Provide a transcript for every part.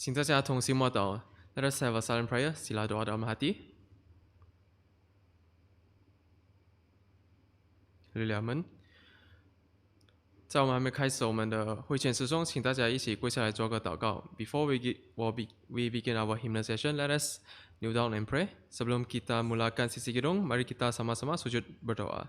请大家同心默祷。Let us have a silent prayer. Sila doa dalam hati. 日俩们，在我们还没开始我们的会前诗中，请大家一起跪下来做个祷告。Before we begin our hymnal session, let us kneel down and pray. Sebelum kita mulakan sesi kidung, mari kita sama-sama sujud berdoa.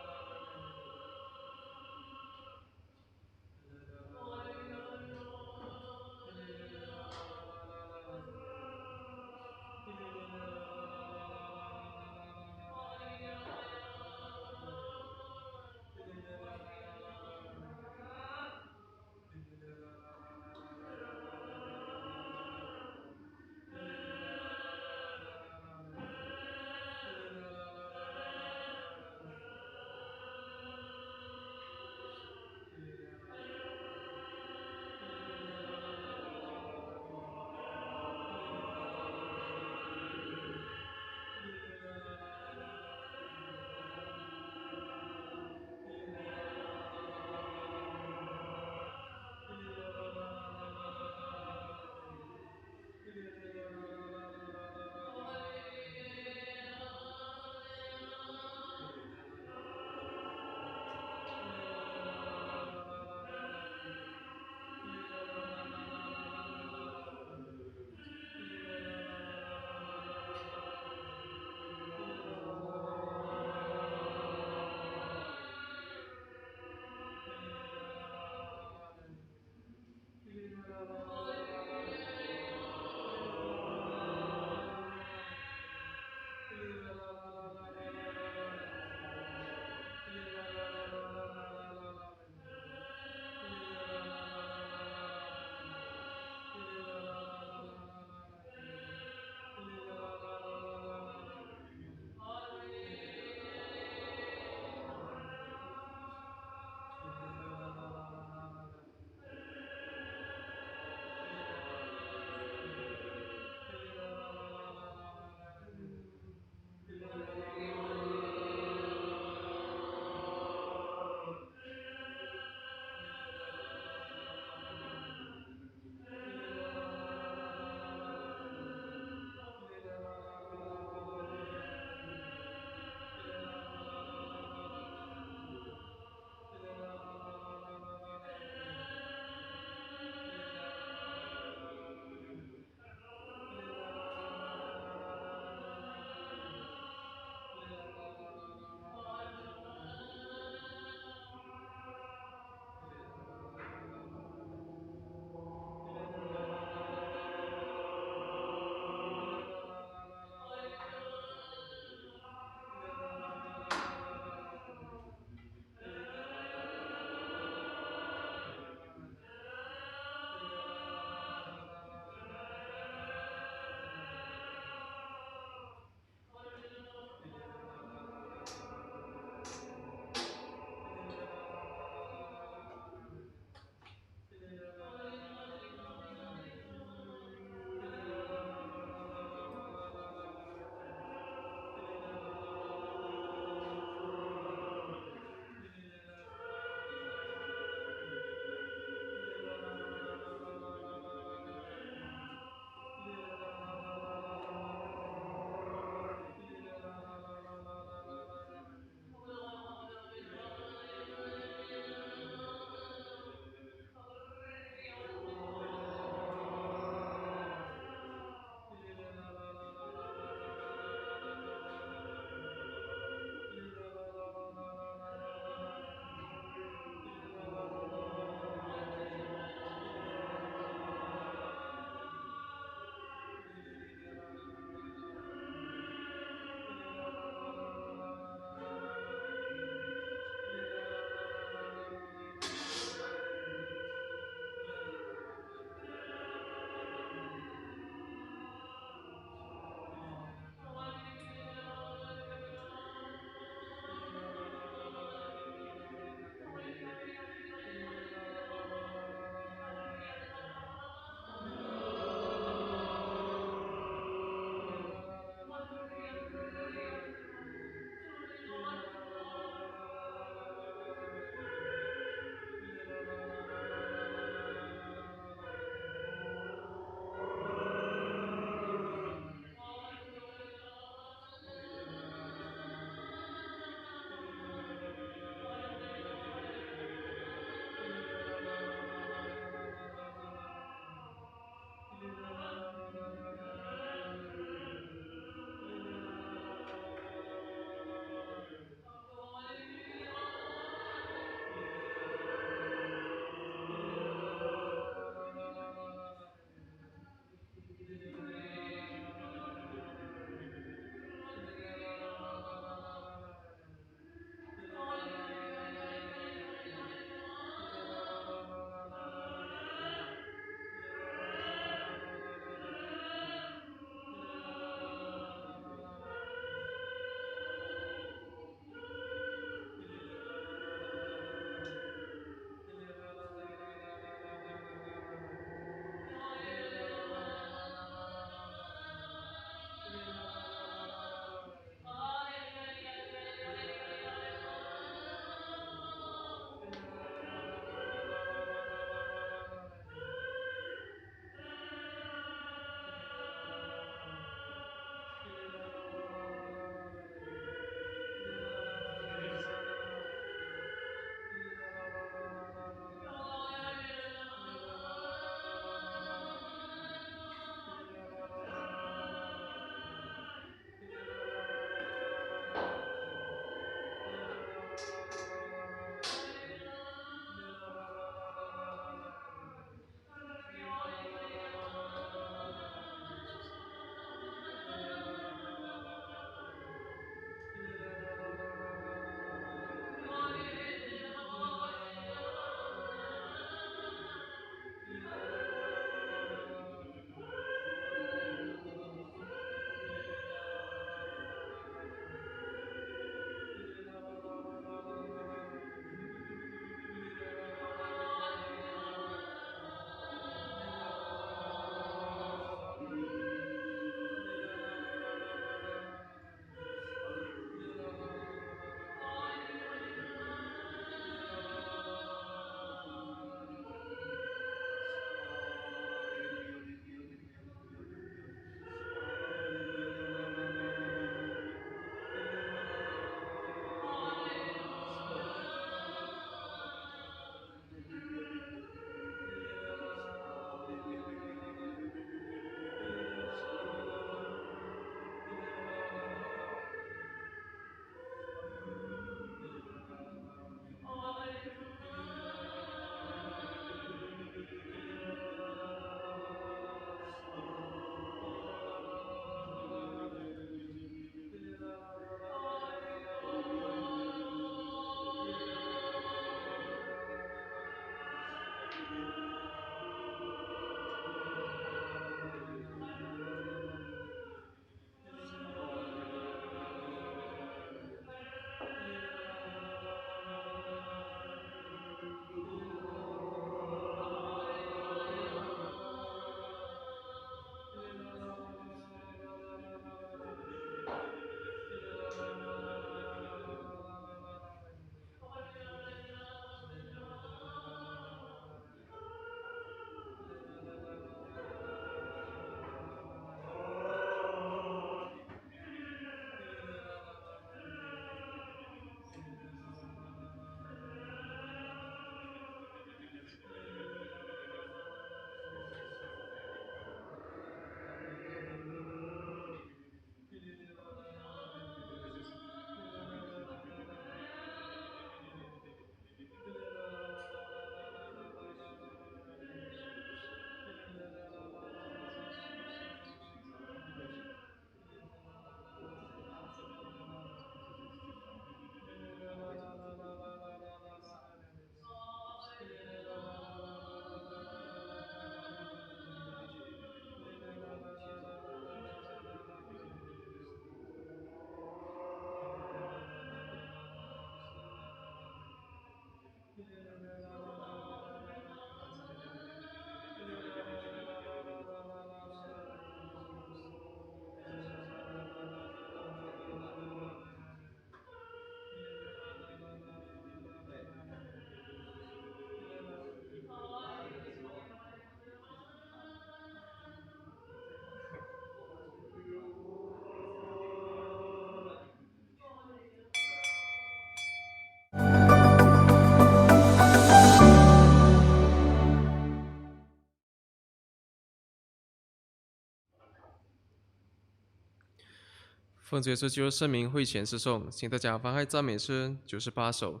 奉主耶稣基督圣名会前诗颂，请大家翻开赞美诗98首。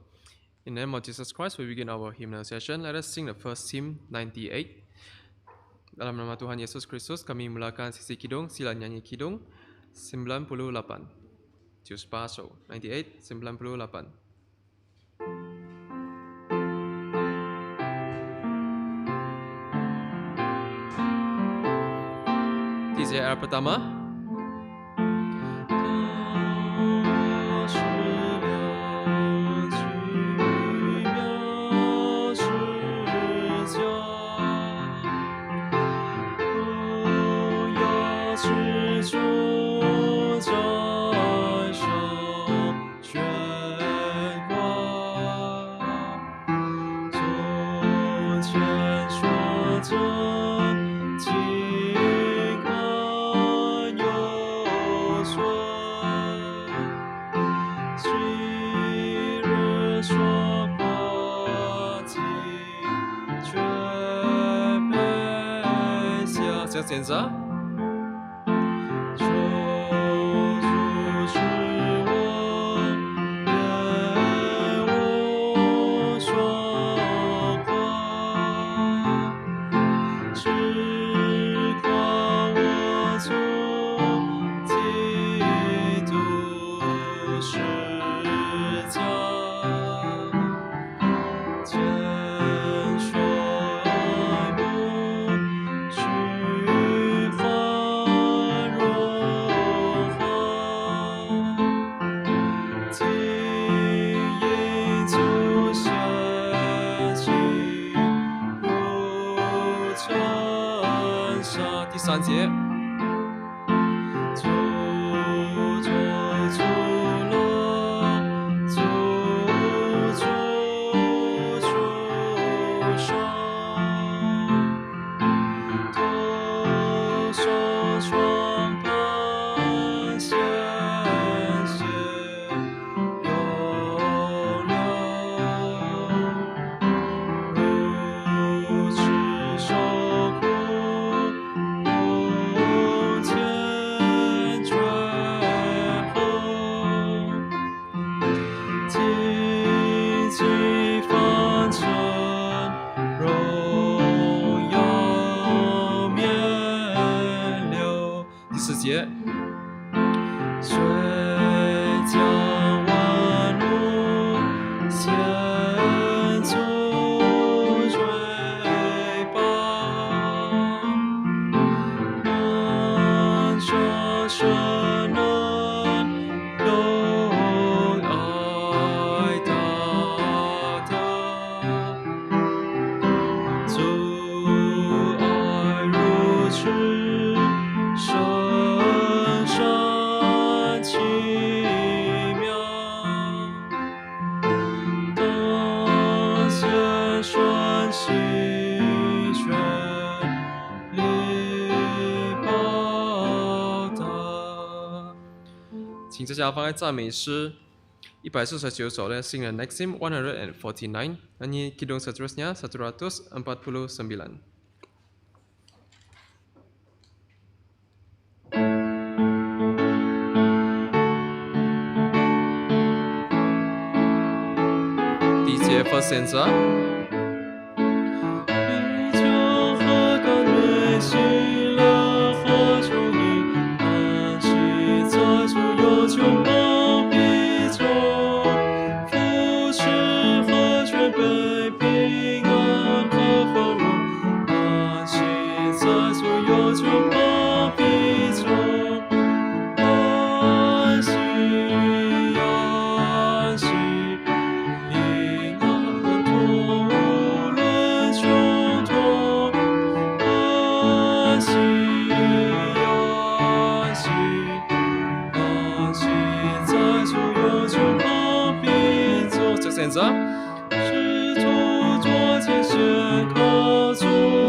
In the name of Jesus Christ, we begin our hymnal session. Let us sing the first hymn 98. Dalam nama Tuhan Yesus Kristus, kami mulakan sesi kidung, sila nyanyi kidung 98. 98 首 98 98. TJR pertama. Stanza.第三节。第四节。水将万物献出追报，能者神能有爱大的，主爱如此深深奇妙，当先生喜全力报答。请大家放在赞美诗149首Let's sing the next hymn 149. Nyanyi kidung seterusnya 149. DJ first stanza. 试图做前线，靠主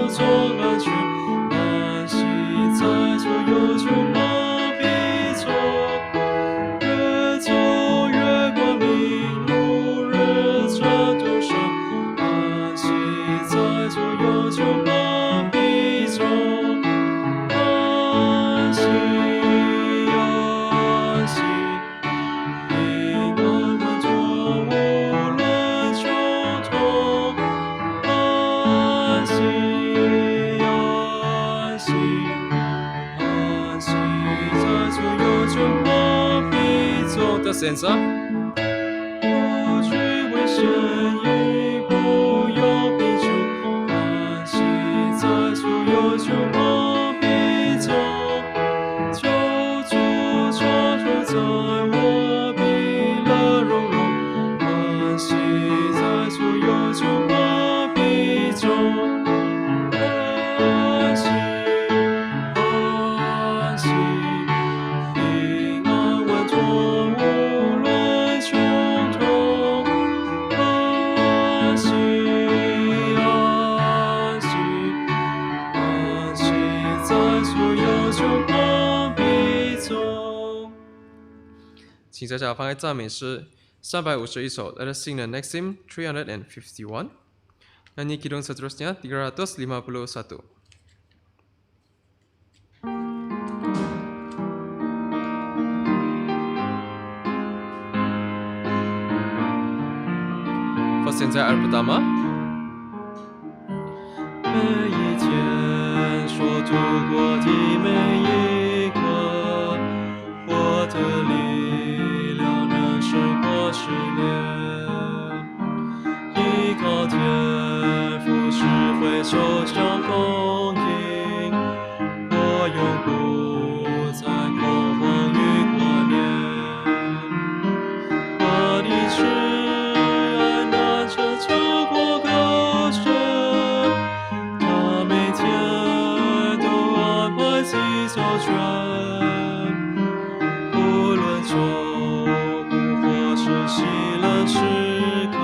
做安全，安息在所有救马必走，越走越光明，如日照头上，安息在所有救马必走，安息安息。安息在所有救我必中的选择。不惧危险，亦不忧疲穷，安息在所有救我必中。救主常住在我必乐融融，安息在所有救我必中。请大家放在赞美诗351首 Let us sing the next hymn 351. Nyanyi kidung seterusnya 351. Persenjataan pertama. 每一天所度过的每一刻，我的力量能胜过试炼，依靠天赋智慧手上供应，我永不再恐慌与挂念，我的挚爱拿着这过高山，他每天都安排几周全，无论愁苦或是喜乐时刻，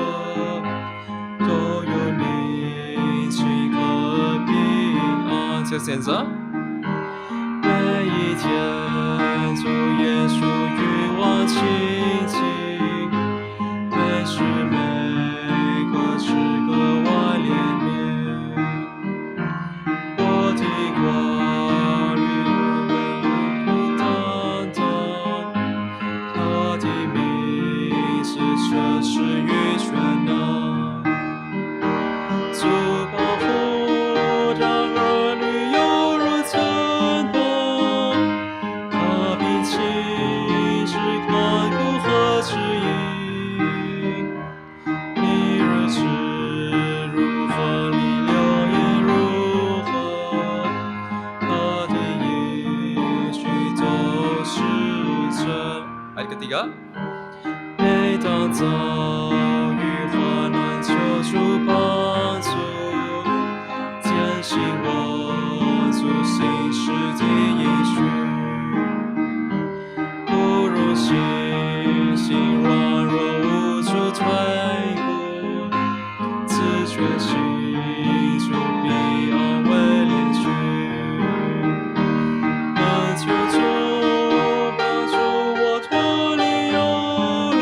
都有你几个平安。这选择每一天主耶稣与我亲近，每时每刻是格外怜悯，我的挂虑我没有担当，他的名是确实与全能，主保护他儿女犹如珍宝，他必亲自看顾和指引，你日子如何，你流言如何，他的应许都是真。Ayat ketiga. 每当遭遇患难，求主帮助，坚信我主信实的应许，不如信心软弱无处退步，自觉信主必安慰怜恤，恳求主帮助我脱离忧虑，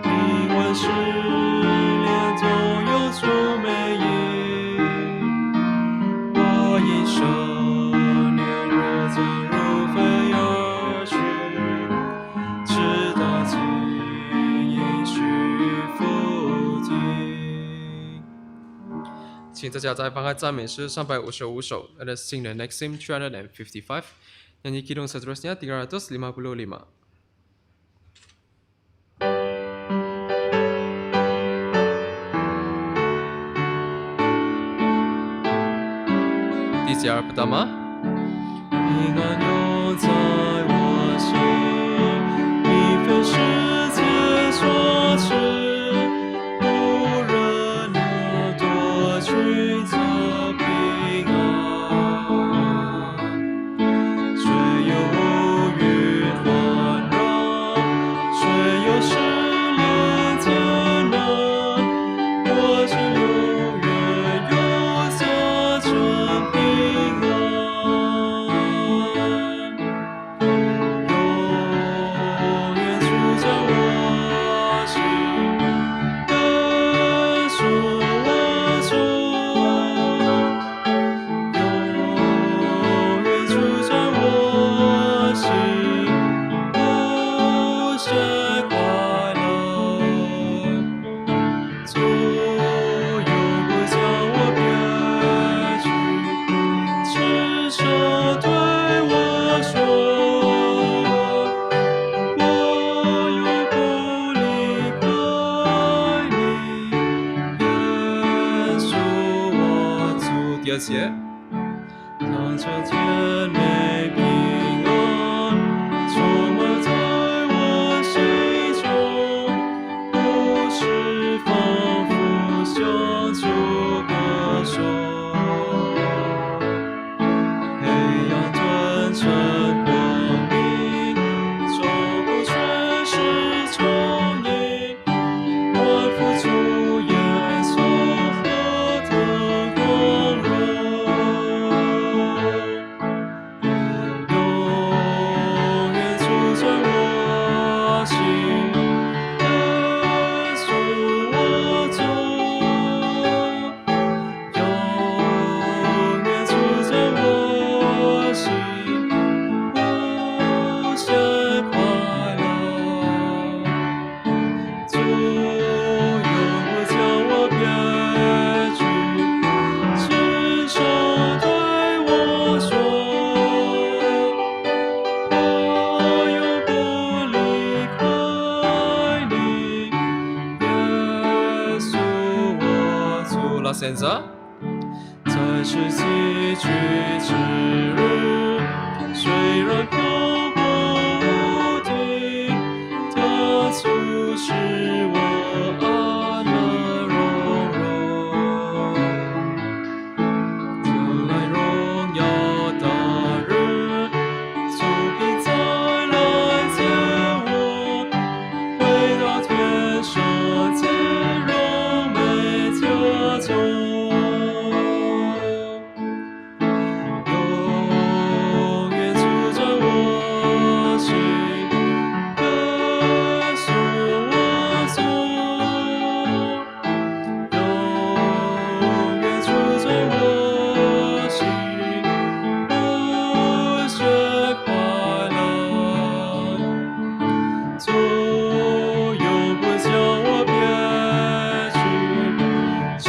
因为试炼都有主美意，我一生年日将如飞而去，直到尽应许复定。请大家再翻开赞美诗355首 Let us sing the next hymn 355. Nyanyi kidung seterusnya 355. 第2 pertama. 平安永在我心，并非世界所赐，无人能夺去这平安。虽有云环绕，虽有试炼艰难，我心永远有这真平安。手对我说，我永不离开你，耶稣我主。第二节，当这甜美平安充满在我心中，不是仿佛向主歌颂。黑暗顿成光明，终不全是重影。万福主耶稣何等光荣，永远住在我心，耶稣我主，永远住在我心，无限快乐。主永不将我撇去，亲手对我说，我永不离开你，耶稣我主。La senza，在世寄居之日，虽然漂泊无定，他促使我安乐融融。将来荣耀大日，主必再来接我，回到天上最荣美家中。永远住在我心，耶稣我主，永远住在我心，无限快乐。主永不将我撇去，只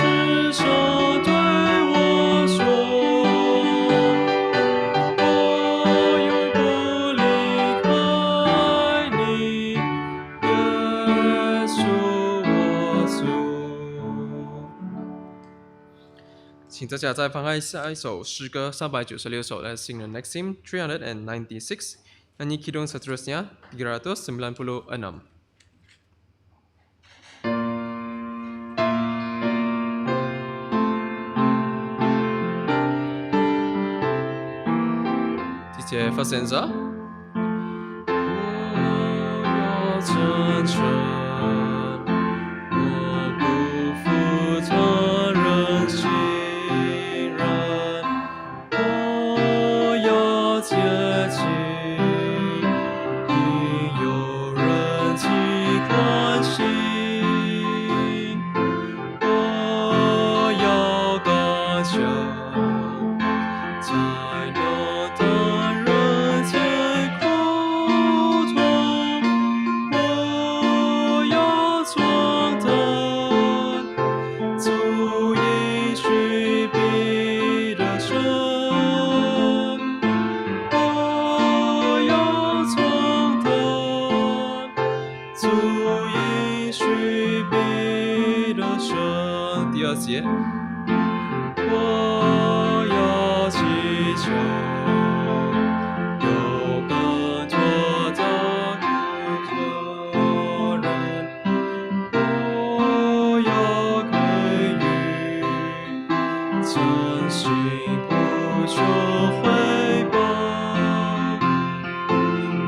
手对我说，我永不离开你，耶稣我主。请大家再翻开下一首诗歌396首，Let's sing the next hymn 396. Nyanyi kidung seterusnya 396. Titie Fasenza， 我要成全，我不负他人信任，我要接近，因有人际关心，我要刚强，才能当人间苦痛，我要壮胆，足以去彼得胜，我要壮胆，足以去彼得胜。第二节，我要祈求，有更多的可能，我要给予，真心不求回报，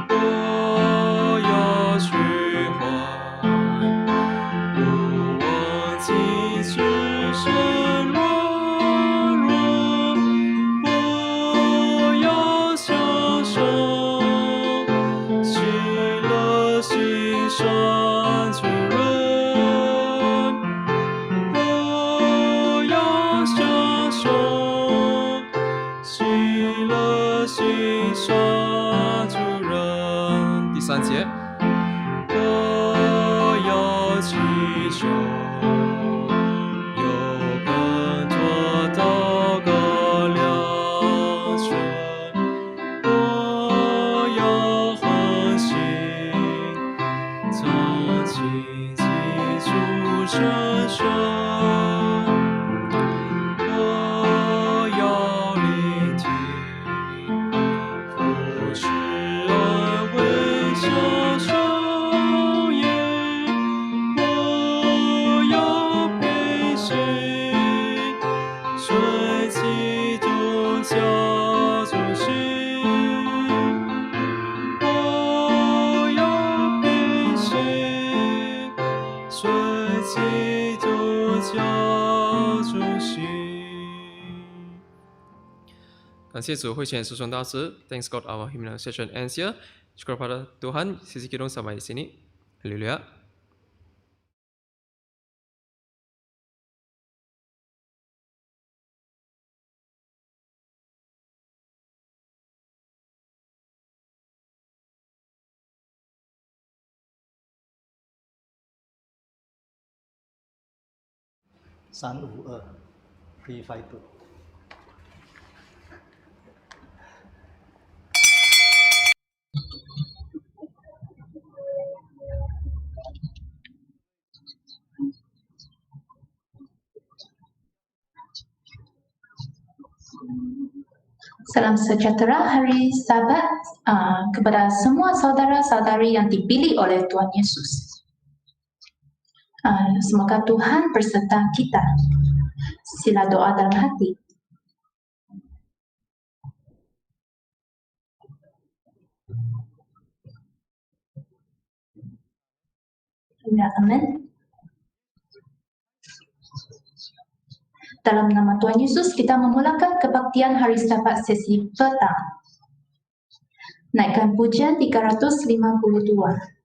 我要去还，不忘记只身软弱，我要享受喜乐欣赏主人，我要享受喜乐欣赏主人。第三节，我要祈求，有更多祷告良权。感谢主会前师兄大师 ，Thanks God our hymnal session ends here. Syukur pada Tuhan, sisi kita sampai di sini. Haleluya. P52. Salam sejahtera Hari Sabat kepada semua saudara-saudari yang dipilih oleh Tuhan Yesus. Semoga Tuhan berserta kita. Sila doa dalam hati. Ya, amin. Dalam nama Tuhan Yesus, kita memulakan kebaktian hari Sabat sesi petang. Naikkan pujian 352.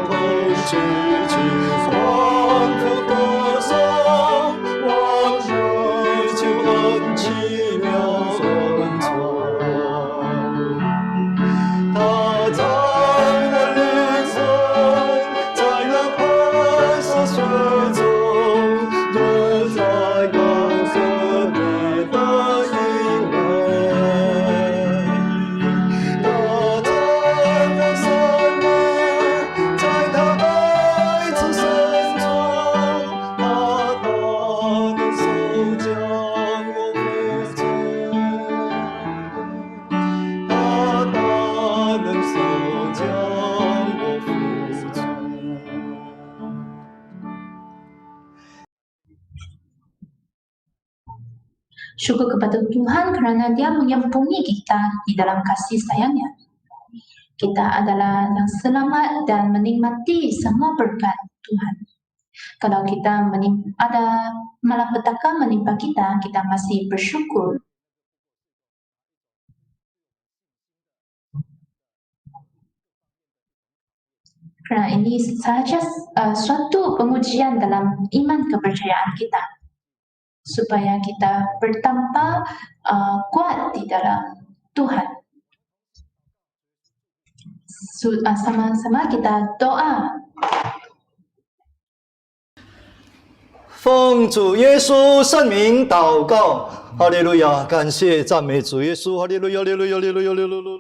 同举起欢呼歌声，往日救恩奇妙恩宠。他在那灵魂，在那磐石水中，落在高山地的阴雷。他在那山里，在他爱子身中，他能手将我扶持。他能手将我扶持。 Syukur kepada Tuhan kerana Dia menyempurni kita di dalam kasih sayangnya. Kita adalah yang selamat dan menikmati semua berkat Tuhan. Kalau kita ada malapetaka menimpa kita, kita masih bersyukur. Kerana ini sahaja suatu pengujian dalam iman kepercayaan kita. Supaya kita bertambah kuat di dalam Tuhan. Sama-sama kita doa. 奉主耶稣圣名祷告，哈利路亚！感谢赞美主耶稣，哈利路亚，哈利路亚，哈利路亚，哈利路亚，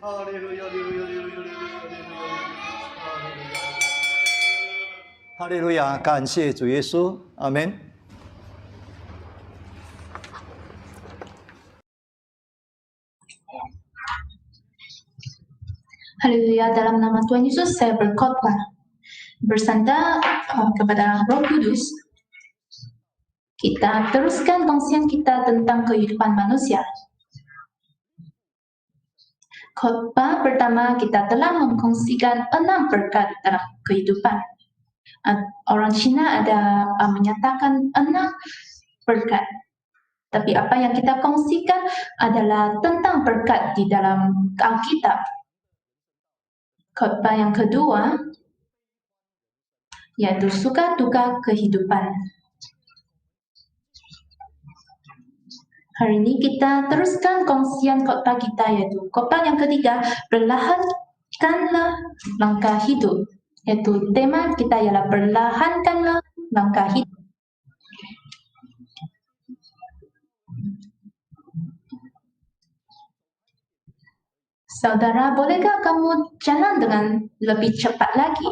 哈利路亚，哈利路亚！感谢主耶稣，阿门。 Haleluya, dalam nama Tuhan Yesus saya berkhotbah. Bersandar kepada Roh Kudus, kita teruskan kongsian kita tentang kehidupan manusia. Khotbah pertama kita telah mengkongsikan 6 berkat dalam kehidupan. Orang Cina ada menyatakan 6 berkat. Tapi apa yang kita kongsikan adalah tentang berkat di dalam Alkitab. Khotbah yang kedua yaitu suka duka kehidupan. Hari ini kita teruskan kongsian khotbah kita, iaitu khotbah yang ketiga, perlahankanlah langkah hidup. Iaitu tema kita ialah perlahankanlah langkah hidup. Saudara, bolehkah kamu jalan dengan lebih cepat lagi?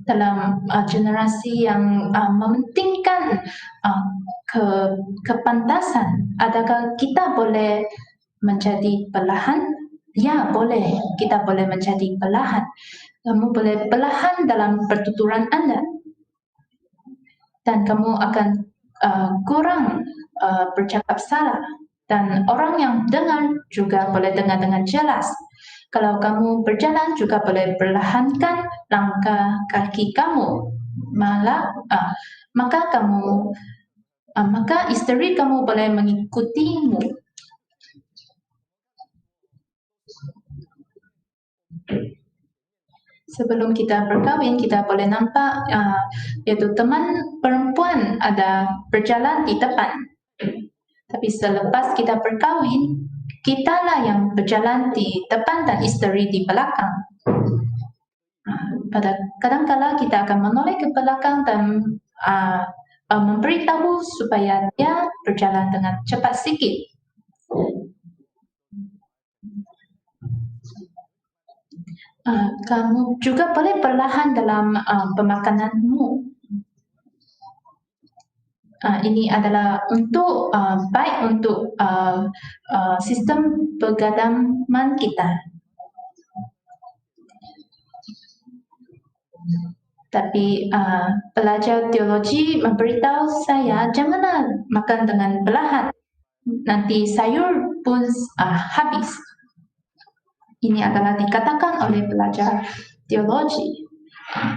Dalam generasi yang mementingkan kepantasan, adakah kita boleh menjadi perlahan? Ya, boleh. Kita boleh menjadi perlahan. Kamu boleh perlahan dalam pertuturan Anda. Dan kamu akan kurang bercakap salah. Dan orang yang dengar juga boleh dengar dengan jelas. Kalau kamu berjalan juga boleh perlahankan langkah kaki kamu. Maka isteri kamu boleh mengikutimu. Sebelum kita berkahwin, kita boleh nampak iaitu teman perempuan ada berjalan di depan. Tapi selepas kita berkahwin, kitalah yang berjalan di depan dan isteri di belakang. Pada kadang-kala kita akan menoleh ke belakang dan memberitahu supaya dia berjalan dengan cepat sikit. Kamu juga boleh perlahan dalam pemakananmu. Ini adalah untuk baik untuk sistem pergadaman kita. Tapi pelajar teologi memberitahu saya janganlah makan dengan perlahan. Nanti sayur pun habis. Ini adalah dikatakan oleh pelajar teologi.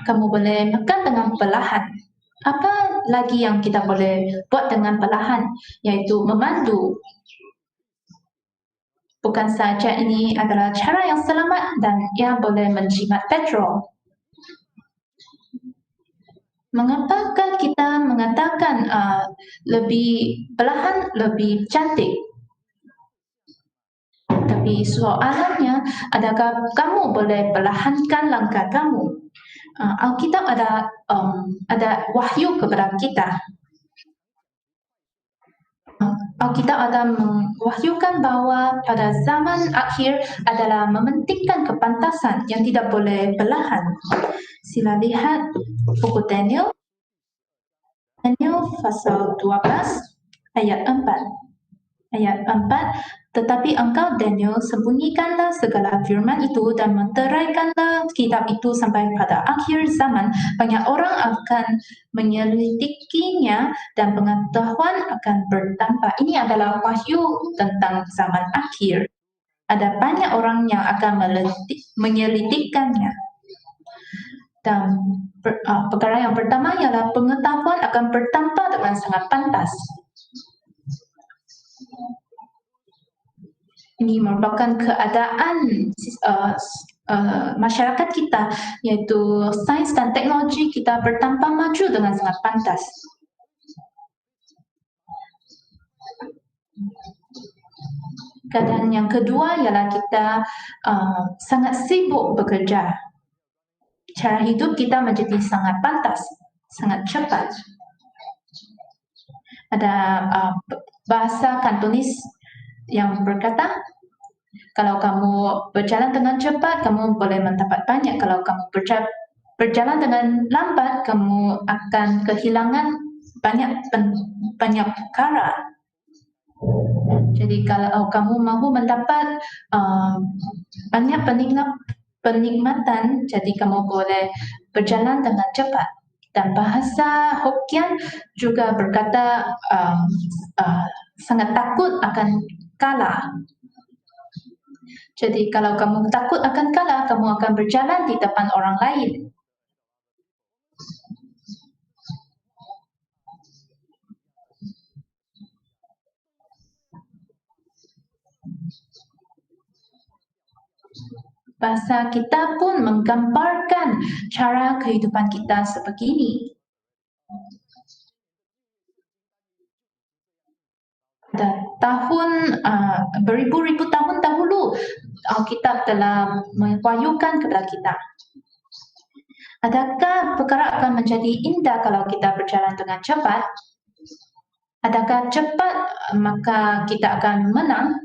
Kamu boleh makan dengan perlahan. Apa lagi yang kita boleh buat dengan perlahan? Yaitu memandu. Bukan saja ini adalah cara yang selamat dan ia boleh menjimat petrol. Mengapakah kita mengatakan lebih perlahan, lebih cantik? Tapi soalannya, adakah kamu boleh perlahankan langkah kamu? Alkitab ada wahyu kepada kita. Alkitab ada mewahyukan bahawa pada zaman akhir adalah mementingkan kepantasan yang tidak boleh perlahan. Sila lihat buku Daniel pasal 12 ayat 4. Ayat 4, tetapi engkau Daniel sembunyikanlah segala firman itu dan menteraikanlah kitab itu sampai pada akhir zaman. Banyak orang akan menyelidikinya dan pengetahuan akan bertambah. Ini adalah wahyu tentang zaman akhir. Ada banyak orang yang akan menyelidikkannya. Dan perkara yang pertama ialah pengetahuan akan bertambah dengan sangat pantas. Ini merupakan keadaan masyarakat kita, iaitu sains dan teknologi kita bertambah maju dengan sangat pantas. Keadaan yang kedua ialah kita sangat sibuk bekerja. Cara hidup kita menjadi sangat pantas, sangat cepat. Ada bahasa Kantonis yang berkata, kalau kamu berjalan dengan cepat, kamu boleh mendapat banyak. Kalau kamu berjalan dengan lambat, kamu akan kehilangan banyak perkara. Jadi kalau kamu mahu mendapat banyak penikmatan, jadi kamu boleh berjalan dengan cepat. Dan bahasa Hokkien juga berkata sangat takut akan kalah. Jadi kalau kamu takut akan kalah, kamu akan berjalan di depan orang lain. Bahasa kita pun menggambarkan cara kehidupan kita sebegini. tahun beribu-ribu tahun dahulu Alkitab telah mewahyukan kepada kita. Adakah perkara akan menjadi indah kalau kita berjalan dengan cepat? Adakah cepat maka kita akan menang?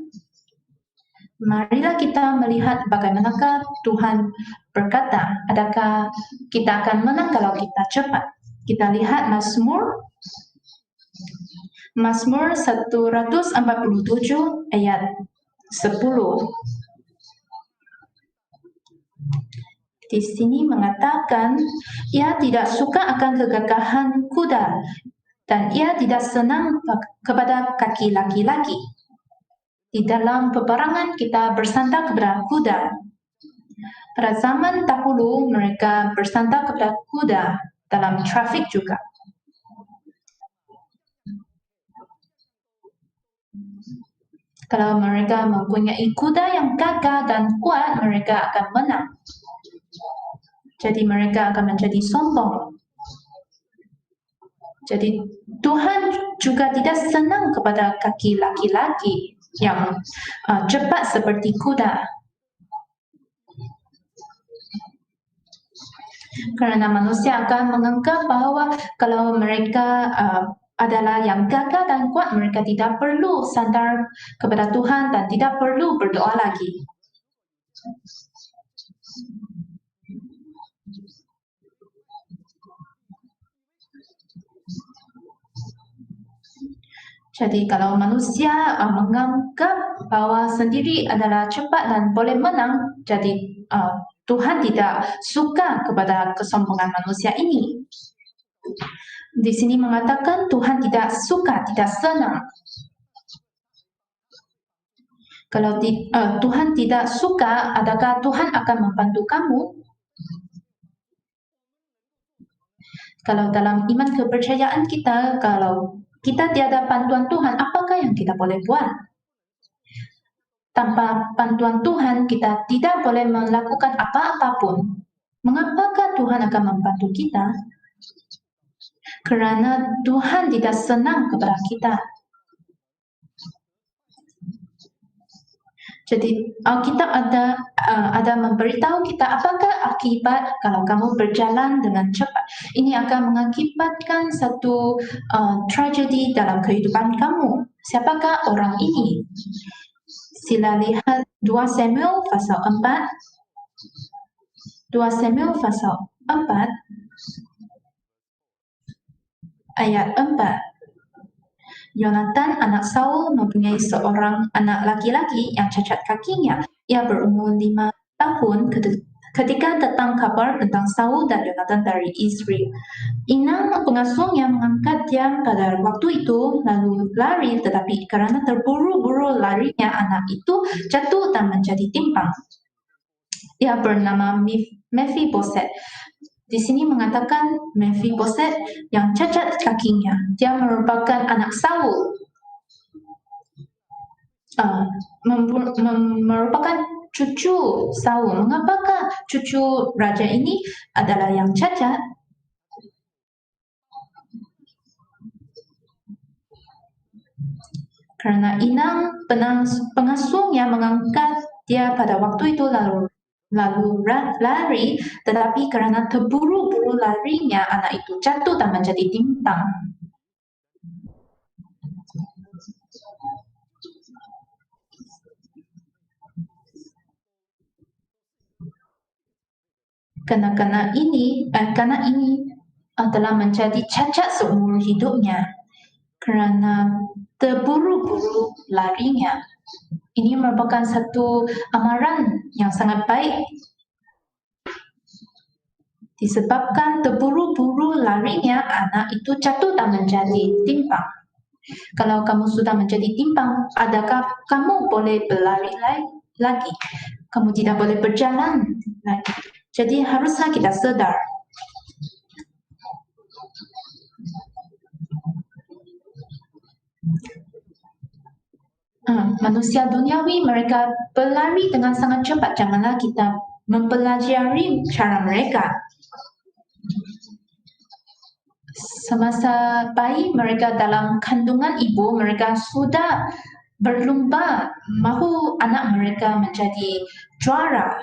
Marilah kita melihat bagaimanakah Tuhan berkata, adakah kita akan menang kalau kita cepat? Kita lihat Mazmur 147 ayat 10. Di sini mengatakan, ia tidak suka akan kegagahan kuda dan ia tidak senang kepada kaki laki-laki. Di dalam peperangan kita bersandar kepada kuda. Pada zaman dahulu mereka bersandar kepada kuda dalam trafik juga. Kalau mereka mempunyai kuda yang gagah dan kuat, mereka akan menang. Jadi mereka akan menjadi sombong. Jadi Tuhan juga tidak senang kepada kaki laki-laki yang cepat seperti kuda. Karena manusia akan menganggap bahwa kalau mereka adalah yang gagah dan kuat, mereka tidak perlu sandar kepada Tuhan dan tidak perlu berdoa lagi. Jadi kalau manusia menganggap bahwa sendiri adalah cepat dan boleh menang, jadi Tuhan tidak suka kepada kesombongan manusia ini. Di sini mengatakan Tuhan tidak suka, tidak senang. Kalau Tuhan tidak suka, adakah Tuhan akan membantu kamu? Kalau dalam iman kepercayaan kita, kalau kita tiada bantuan Tuhan, apakah yang kita boleh buat? Tanpa bantuan Tuhan, kita tidak boleh melakukan apa-apapun. Mengapakah Tuhan akan membantu kita? Kerana Tuhan tidak senang kepada kita. Jadi Alkitab ada memberitahu kita apakah akibat kalau kamu berjalan dengan cepat. Ini akan mengakibatkan satu tragedi dalam kehidupan kamu. Siapakah orang ini? Sila lihat 2 Samuel pasal 4. 2 Samuel pasal 4 ayat 4. Yonatan anak Saul mempunyai seorang anak laki-laki yang cacat kakinya. Ia berumur 5 tahun ketika datang kabar tentang Saul dan Yonatan dari Israel. Inang pengasuhnya mengangkat dia pada waktu itu lalu lari, tetapi karena terburu-buru larinya anak itu jatuh dan menjadi timpang. Ia bernama Mephiboset. Di sini mengatakan Mephiboset yang cacat kakinya. Dia merupakan anak Saul. Merupakan cucu Saul. Mengapakah cucu raja ini adalah yang cacat? Karena inang pengasuhnya mengangkat dia pada waktu itu lalu lari, tetapi karena terburu-buru larinya, anak itu jatuh dan menjadi timpang. Karena ini telah menjadi cacat seumur hidupnya. Kerana terburu-buru larinya. Ini merupakan satu amaran yang sangat baik. Disebabkan terburu-buru larinya, anak itu jatuh dan menjadi timpang. Kalau kamu sudah menjadi timpang, adakah kamu boleh berlari lagi? Kamu tidak boleh berjalan lagi. Jadi haruslah kita sedar. Manusia duniawi mereka berlari dengan sangat cepat. Janganlah kita mempelajari cara mereka. semasa bayi mereka dalam kandungan ibu, mereka sudah berlumba mahu anak mereka menjadi juara.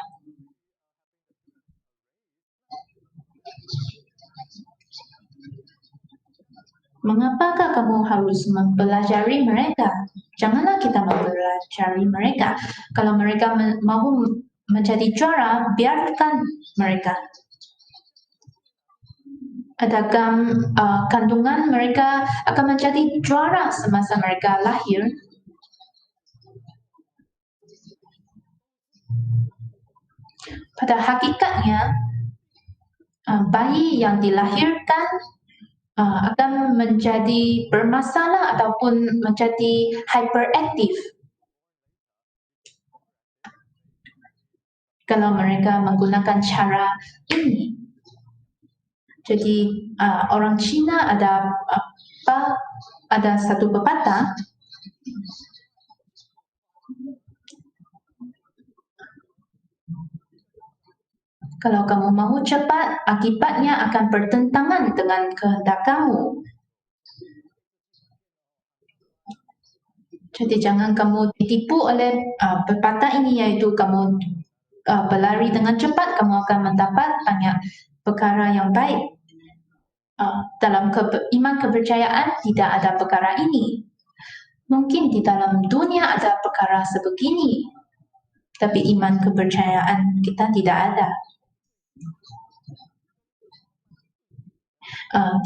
Mengapakah kamu harus mempelajari mereka? Janganlah kita mempelajari mereka. Kalau mereka mahu menjadi juara, biarkan mereka. Adakah kandungan mereka akan menjadi juara semasa mereka lahir? Pada hakikatnya, bayi yang dilahirkan akan menjadi bermasalah ataupun menjadi hyperaktif kalau mereka menggunakan cara ini. Jadi orang Cina ada satu pepatah, kalau kamu mau cepat, akibatnya akan bertentangan dengan kehendak kamu. Jadi jangan kamu ditipu oleh pepatah ini, yaitu kamu berlari dengan cepat, kamu akan mendapat banyak perkara yang baik. Dalam iman kepercayaan tidak ada perkara ini. Mungkin di dalam dunia ada perkara sebegini, tapi iman kepercayaan kita tidak ada.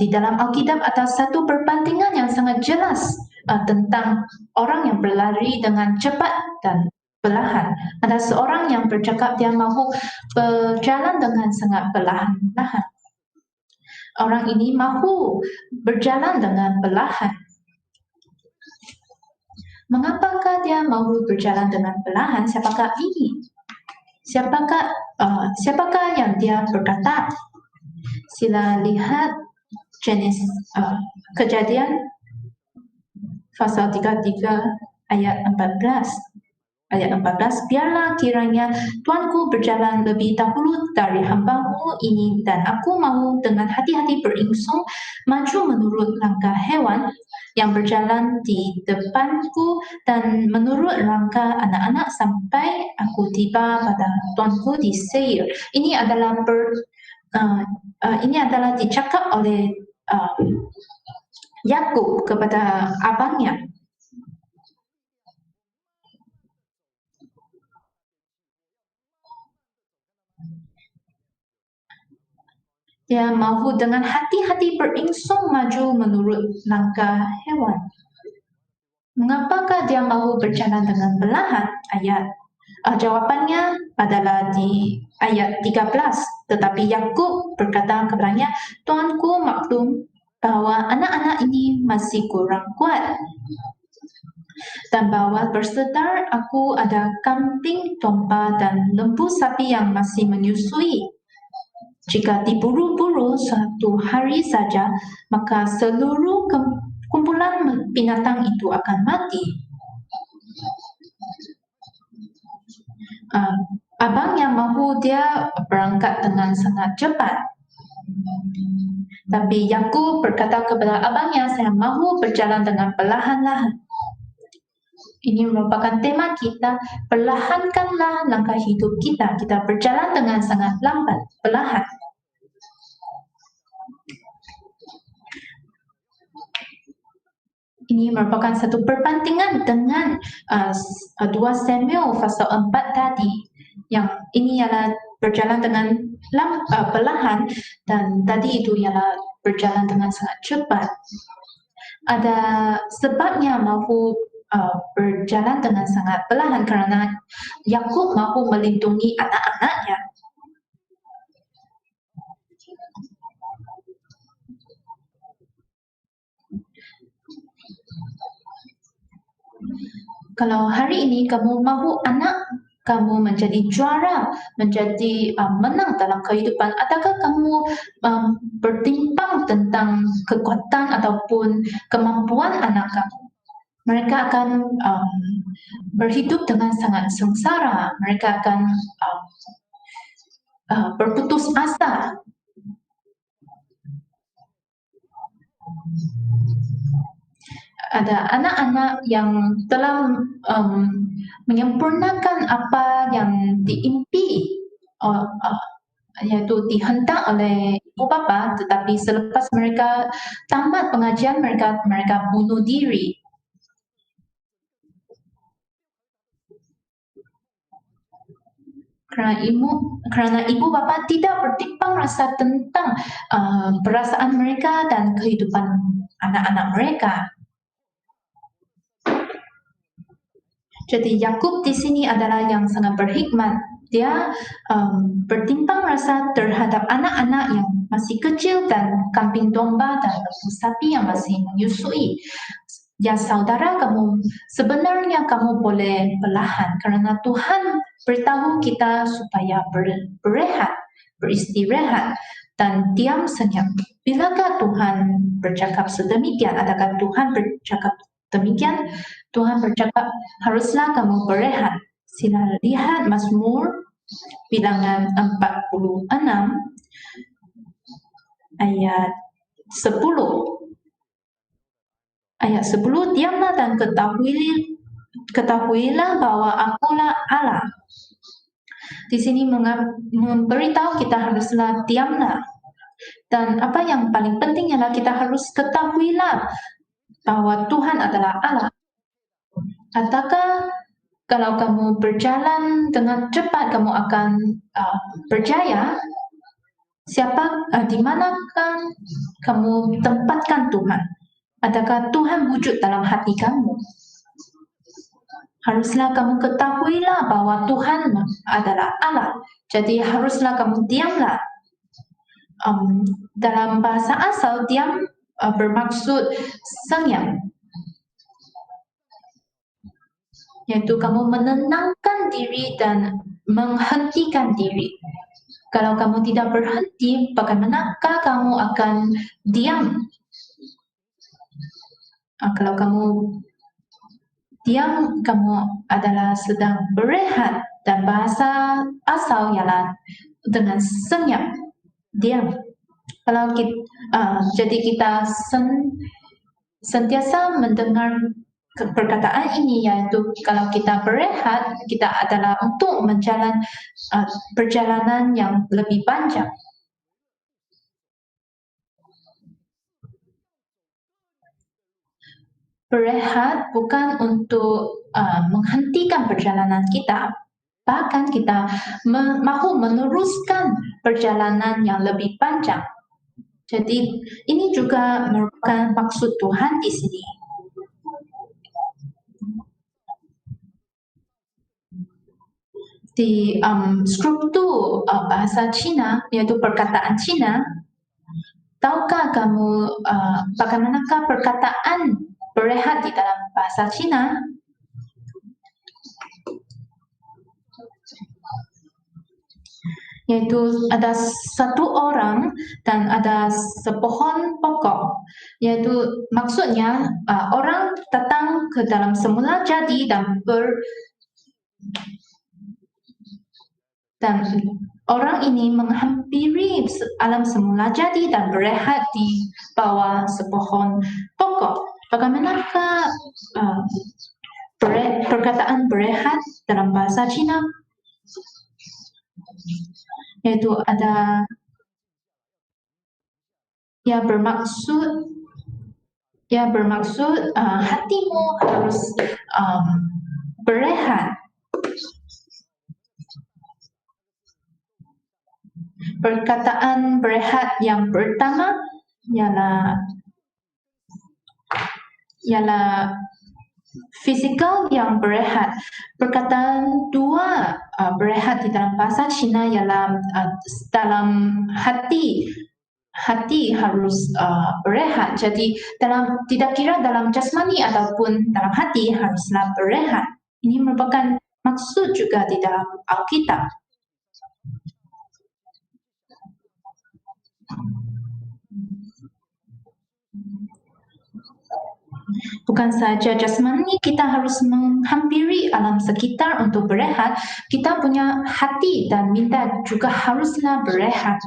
Di dalam Alkitab ada satu perbandingan yang sangat jelas tentang orang yang berlari dengan cepat dan perlahan. Ada seorang yang bercakap dia mahu berjalan dengan sangat perlahan-lahan. Orang ini mahu berjalan dengan perlahan. Mengapakah dia mahu berjalan dengan perlahan? Siapakah ini? Siapakah yang dia berkata? Sila lihat Kejadian pasal 33 ayat 14. Ayat 14, biarlah kiranya Tuanku berjalan lebih dahulu dari hamba-Mu ini, dan aku mahu dengan hati-hati beringsung maju menurut langkah hewan yang berjalan di depanku dan menurut langkah anak-anak sampai aku tiba pada Tuanku di Seir. Ini adalah dicakap oleh Yakub kepada abangnya. Dia mahu dengan hati-hati beringsung maju menurut langkah hewan. Mengapakah dia mahu berjalan dengan perlahan? Jawapannya adalah di ayat 13. Tetapi Yakub berkata kepadanya, Tuanku maklum bahwa anak-anak ini masih kurang kuat. Dan bahwa bersedar aku ada kambing domba dan lembu sapi yang masih menyusui. Jika diburu-buru satu hari saja, maka seluruh kumpulan binatang itu akan mati. Abang yang mahu dia berangkat dengan sangat cepat. Tapi Yakub berkata kepada abangnya, saya mahu berjalan dengan perlahan-lahan. Ini merupakan tema kita, perlahankanlah langkah hidup kita. Kita berjalan dengan sangat lambat, perlahan. Ini merupakan satu perbandingan dengan 2 Samuel pasal 4 tadi. Yang ini ialah berjalan dengan perlahan dan tadi itu ialah berjalan dengan sangat cepat. Ada sebabnya mahu berjalan dengan sangat perlahan kerana Yakub mahu melindungi anak-anaknya. Kalau hari ini kamu mahu anak kamu menjadi juara, menjadi menang dalam kehidupan, adakah kamu bertimbang tentang kekuatan ataupun kemampuan anak kamu? Mereka akan berhidup dengan sangat sengsara. Mereka akan berputus asa. Ada anak-anak yang telah menyempurnakan apa yang diimpi, yaitu dihentak oleh ibu bapa, tetapi selepas mereka tamat pengajian mereka bunuh diri. Kerana ibu bapa tidak bertimbang rasa tentang perasaan mereka dan kehidupan anak-anak mereka. Jadi Yakub di sini adalah yang sangat berhikmat. Dia bertimbang rasa terhadap anak-anak yang masih kecil dan kambing domba dan lembu sapi yang masih menyusui. Ya saudara, sebenarnya kamu boleh perlahan kerana Tuhan beritahu kita supaya berehat, beristirahat dan diam senyap. Bilakah Tuhan bercakap sedemikian? Adakah Tuhan bercakap demikian? Tuhan bercakap, haruslah kamu berehat. Sila lihat Mazmur bilangan 46 ayat 10. Ayat 10, diamlah dan ketahuilah bahwa akulah Allah. Di sini memberitahu kita haruslah diamlah. Dan apa yang paling penting adalah kita harus ketahuilah bahwa Tuhan adalah Allah. Adakah kalau kamu berjalan dengan cepat kamu akan berjaya? Di manakah kamu tempatkan Tuhan? Adakah Tuhan wujud dalam hati kamu? Haruslah kamu ketahuilah bahwa Tuhan adalah Allah. Jadi haruslah kamu diamlah. Dalam bahasa asal diam bermaksud senyap. Yaitu kamu menenangkan diri dan menghentikan diri. Kalau kamu tidak berhenti, bagaimanakah kamu akan diam? Kalau kamu diam, kamu adalah sedang berehat dan bahasa asal ialah dengan senyap, diam. Kalau jadi kita sentiasa mendengar perkataan ini, yaitu kalau kita berehat, kita adalah untuk perjalanan yang lebih panjang. Berehat bukan untuk menghentikan perjalanan kita, bahkan kita mahu meneruskan perjalanan yang lebih panjang. Jadi ini juga merupakan maksud Tuhan di sini. Di struktur bahasa Cina, yaitu perkataan Cina, tahukah kamu bagaimanakah perkataan berehat di dalam bahasa Cina? Yaitu ada satu orang dan ada sepohon pokok. Yaitu maksudnya orang datang ke dalam semula jadi dan orang ini menghampiri alam semula jadi dan berehat di bawah sepohon pokok. Bagaimanakah perkataan berehat dalam bahasa Cina? Yaitu ada bermaksud hatimu harus berehat. Perkataan berehat yang pertama ialah fisikal yang berehat. Perkataan dua berehat di dalam bahasa Cina ialah dalam hati. Hati harus berehat. Jadi tidak kira dalam jasmani ataupun dalam hati haruslah berehat. Ini merupakan maksud juga di dalam Alkitab. Bukan saja jasmani kita harus menghampiri alam sekitar untuk berehat, kita punya hati dan minda juga haruslah berehat.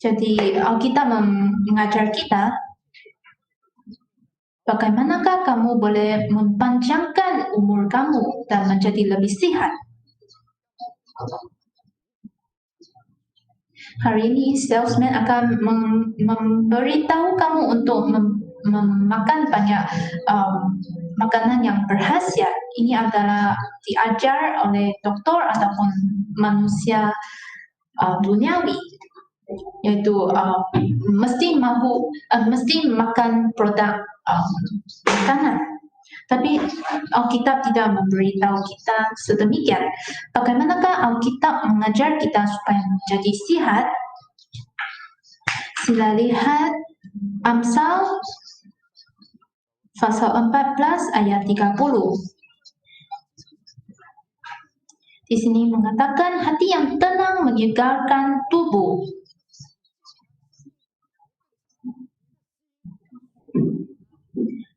Jadi Alkitab mengajar kita Bagaimanakah kamu boleh mempanjangkan umur kamu dan menjadi lebih sihat? Hari ini salesman akan memberitahu kamu untuk memakan banyak makanan yang berkhasiat. Ini adalah diajar oleh doktor ataupun manusia duniawi, yaitu mesti makan produk makanan. Tapi Alkitab tidak memberitahu kita sedemikian. Bagaimanakah Alkitab mengajar kita supaya menjadi sihat? Sila lihat Amsal pasal 14 ayat 30. Di sini mengatakan hati yang tenang menyegarkan tubuh.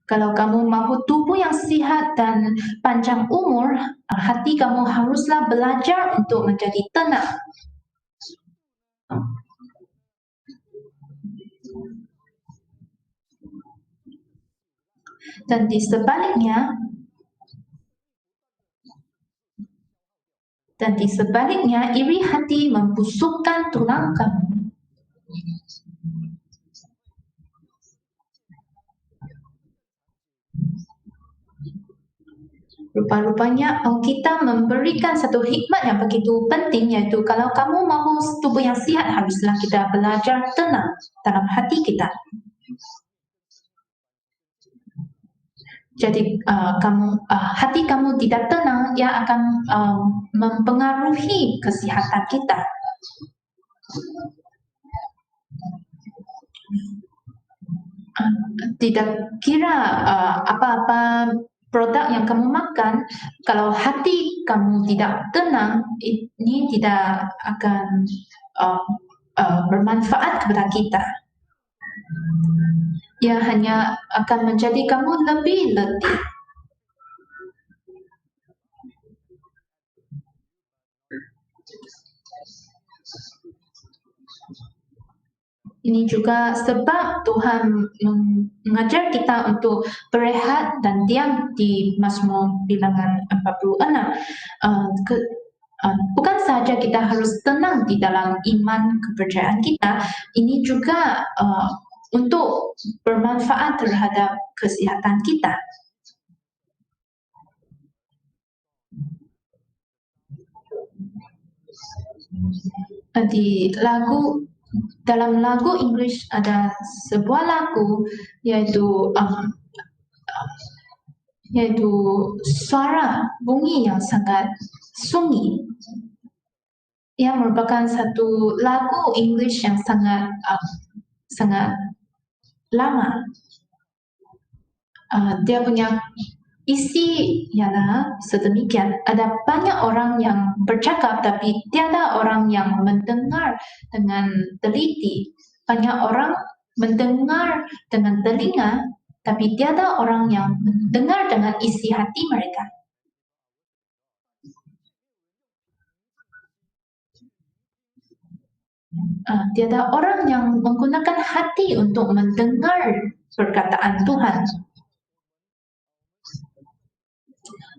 Kalau kamu mahu tubuh yang sihat dan panjang umur, hati kamu haruslah belajar untuk menjadi tenang. Dan di sebaliknya, iri hati membusukkan tulang kamu. Rupa-rupanya Alkitab memberikan satu hikmat yang begitu penting, yaitu kalau kamu mahu tubuh yang sihat, haruslah kita belajar tenang dalam hati kita. Jadi hati kamu tidak tenang, ia akan mempengaruhi kesihatan kita. Tidak kira apa-apa produk yang kamu makan, kalau hati kamu tidak tenang, ini tidak akan bermanfaat kepada kita. Ia hanya akan menjadi kamu lebih letih. Ini juga sebab Tuhan mengajar kita untuk berehat dan diam di Mazmur bilangan 46. Bukan sahaja kita harus tenang di dalam iman kepercayaan kita, ini juga untuk bermanfaat terhadap kesihatan kita. Dalam lagu Inggris ada sebuah lagu yaitu suara bunyi yang sangat sunyi. Ia merupakan satu lagu Inggris yang sangat lama. Dia punya isi ialah sedemikian. Ada banyak orang yang bercakap tapi tiada orang yang mendengar dengan teliti. Banyak orang mendengar dengan telinga tapi tiada orang yang mendengar dengan isi hati mereka. Tiada orang yang menggunakan hati untuk mendengar perkataan Tuhan.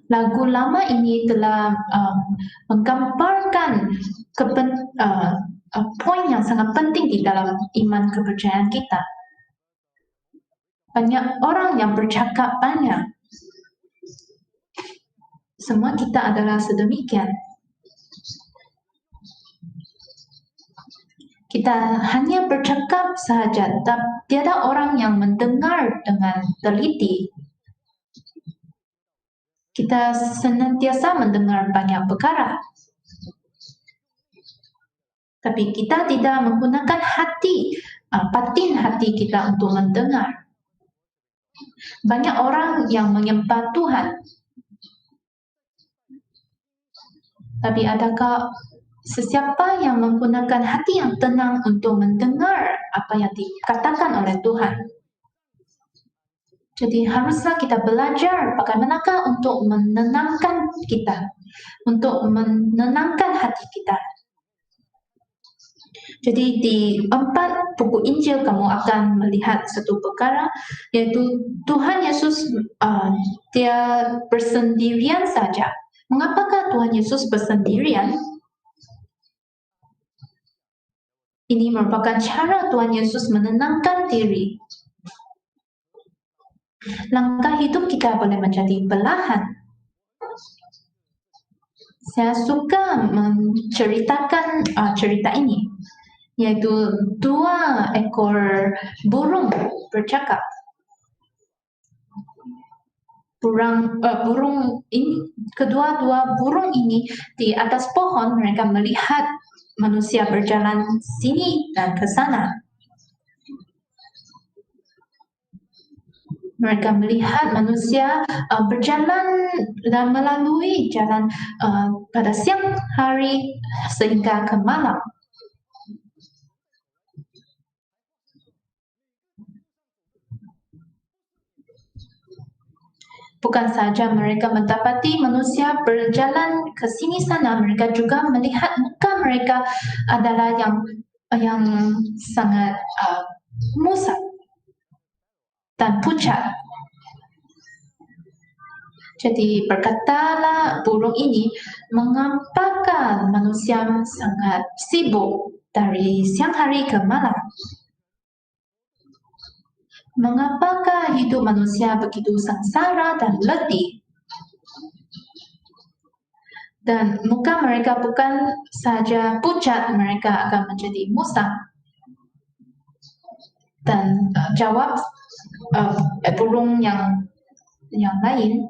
Lagu lama ini telah menggambarkan poin yang sangat penting di dalam iman kepercayaan kita. Banyak orang yang bercakap banyak. Semua kita adalah sedemikian. Kita hanya bercakap sahaja, tapi tiada orang yang mendengar dengan teliti. Kita senantiasa mendengar banyak perkara. Tapi kita tidak menggunakan batin hati kita untuk mendengar. Banyak orang yang menyembah Tuhan. Tapi adakah sesiapa yang menggunakan hati yang tenang untuk mendengar apa yang dikatakan oleh Tuhan? Jadi haruslah kita belajar bagaimanakah untuk menenangkan kita, untuk menenangkan hati kita. Jadi di 4 buku Injil kamu akan melihat satu perkara, yaitu Tuhan Yesus dia bersendirian saja. Mengapakah Tuhan Yesus bersendirian? Ini merupakan cara Tuhan Yesus menenangkan diri. Langkah hidup kita boleh menjadi perlahan. Saya suka menceritakan cerita ini, yaitu 2 ekor burung bercakap. Burung ini, kedua-dua burung ini di atas pohon, mereka melihat manusia berjalan sini dan ke sana. Mereka melihat manusia berjalan dan melalui jalan pada siang hari sehingga ke malam. Bukan saja mereka mendapati manusia berjalan ke sini sana, mereka juga melihat muka mereka adalah yang sangat musam dan pucat. Jadi berkatalah burung ini, mengapakah manusia sangat sibuk dari siang hari ke malam? Mengapakah hidup manusia begitu sengsara dan letih? Dan muka mereka bukan saja pucat, mereka akan menjadi musam. Dan jawab burung yang lain,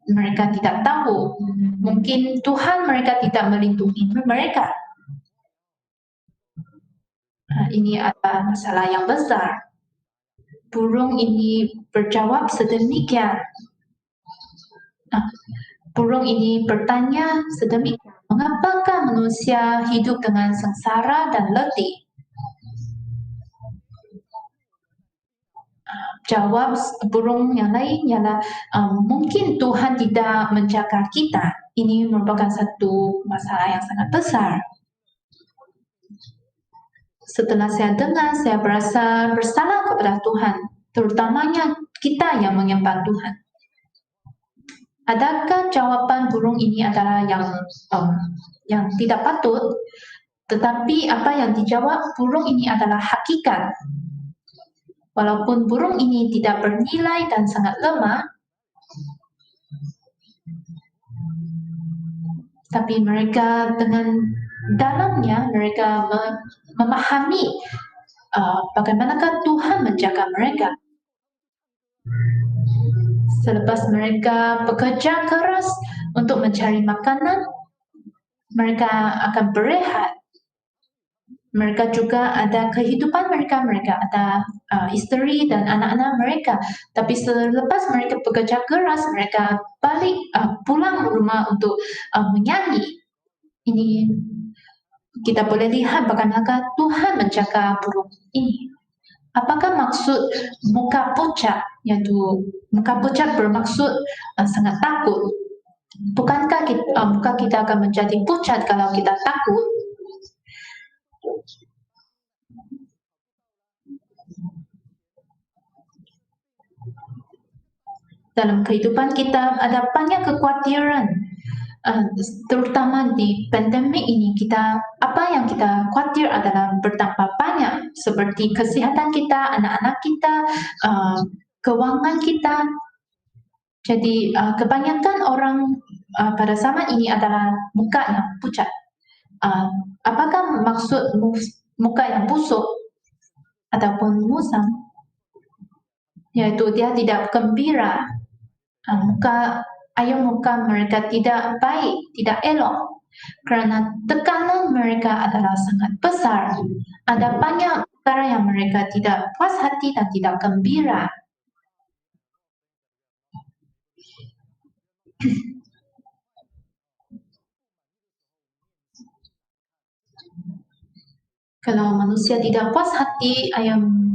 mereka tidak tahu. Mungkin Tuhan mereka tidak melindungi mereka. Ini adalah masalah yang besar. Burung ini berjawab sedemikian. Burung ini bertanya sedemikian, mengapakah manusia hidup dengan sengsara dan letih? Jawab burung yang lain ialah mungkin Tuhan tidak menjaga kita. Ini merupakan satu masalah yang sangat besar. Setelah saya dengar, saya berasa bersalah kepada Tuhan, terutamanya kita yang menyembah Tuhan. Adakah jawaban burung ini adalah yang tidak patut? Tetapi apa yang dijawab burung ini adalah hakikat. Walaupun burung ini tidak bernilai dan sangat lemah, tapi mereka dengan dalamnya mereka memahami bagaimanakah Tuhan menjaga mereka. Selepas mereka bekerja keras untuk mencari makanan, mereka akan berehat. Mereka juga ada kehidupan mereka ada isteri dan anak-anak mereka. Tapi selepas mereka bekerja keras, mereka balik pulang rumah untuk menyanyi. Ini kita boleh lihat bagaimana Tuhan menjaga burung ini. Apakah maksud muka pucat? Yaitu muka pucat bermaksud sangat takut. Bukankah muka kita akan menjadi pucat kalau kita takut? Dalam kehidupan kita ada banyak kekhawatiran, terutama di pandemik ini. Apa yang kita khawatir adalah bertambah banyak, seperti kesihatan kita, anak-anak kita, keuangan kita. Jadi kebanyakan orang pada zaman ini adalah muka yang pucat. Apakah maksud muka yang busuk ataupun musam? Yaitu dia tidak gembira. Muka mereka tidak baik, tidak elok, kerana tekanan mereka adalah sangat besar. Ada banyak perkara yang mereka tidak puas hati dan tidak gembira. Kalau manusia tidak puas hati,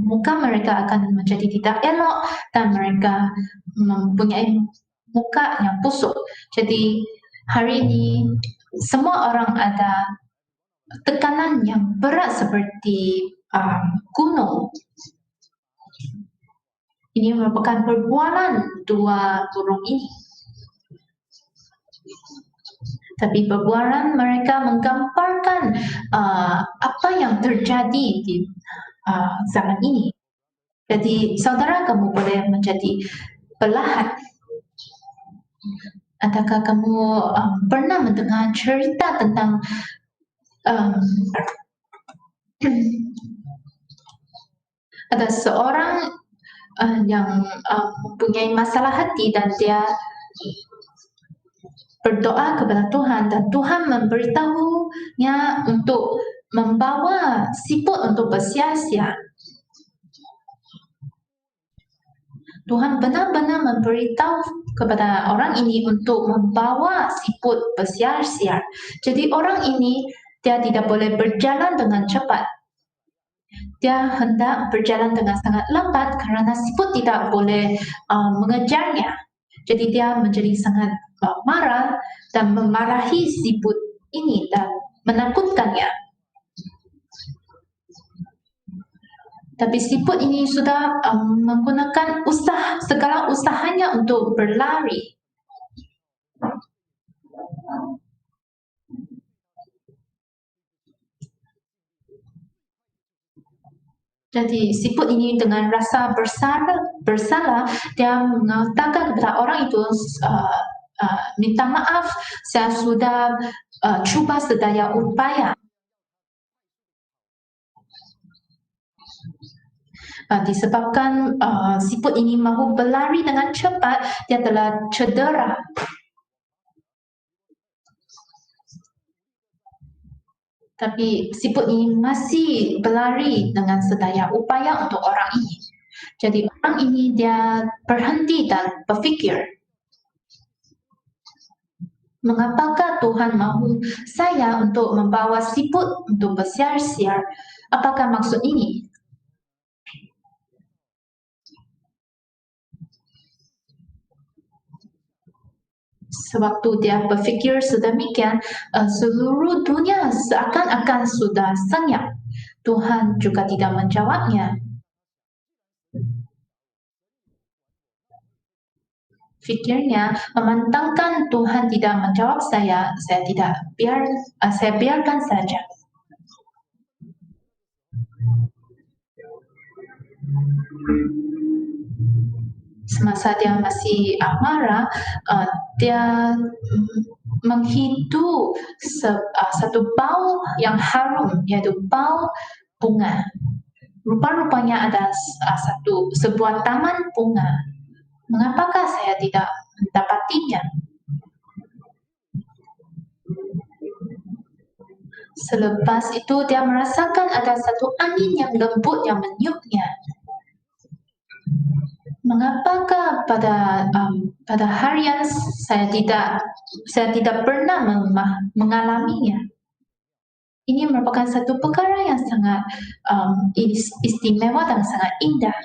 muka mereka akan menjadi tidak elok dan mereka mempunyai muka yang busuk. Jadi hari ini semua orang ada tekanan yang berat seperti gunung. Ini merupakan perbualan dua burung ini. Tapi perbualan mereka menggambarkan apa yang terjadi di zaman ini. Jadi saudara, kamu boleh menjadi belahan. Adakah kamu pernah mendengar cerita tentang ada seorang yang mempunyai masalah hati dan dia berdoa kepada Tuhan dan Tuhan memberitahunya untuk membawa siput untuk bersiar-siar. Tuhan benar-benar memberitahu kepada orang ini untuk membawa siput bersiar-siar. Jadi orang ini dia tidak boleh berjalan dengan cepat. Dia hendak berjalan dengan sangat lambat kerana siput tidak boleh mengejarnya. Jadi dia menjadi sangat marah dan memarahi siput ini dan menakutkannya. Tapi siput ini sudah menggunakan segala usahanya untuk berlari. Jadi siput ini dengan rasa bersalah dia mengatakan kepada orang itu, minta maaf, saya sudah cuba sedaya upaya. Disebabkan siput ini mahu berlari dengan cepat, dia telah cedera. Tapi siput ini masih berlari dengan sedaya upaya untuk orang ini. Jadi orang ini dia berhenti dan berfikir, mengapakah Tuhan mahu saya untuk membawa siput untuk bersiar-siar? Apakah maksud ini? Sewaktu dia berfikir sedemikian, seluruh dunia seakan-akan sudah senyap. Tuhan juga tidak menjawabnya. Fikirnya, memandangkan Tuhan tidak menjawab saya biarkan saja. Semasa dia masih marah, dia menghidu satu bau yang harum, yaitu bau bunga. Rupa-rupanya ada sebuah taman bunga. Mengapakah saya tidak mendapatinya? Selepas itu dia merasakan ada satu angin yang lembut yang meniupnya. Mengapakah pada harian saya tidak pernah mengalaminya? Ini merupakan satu perkara yang sangat istimewa dan sangat indah.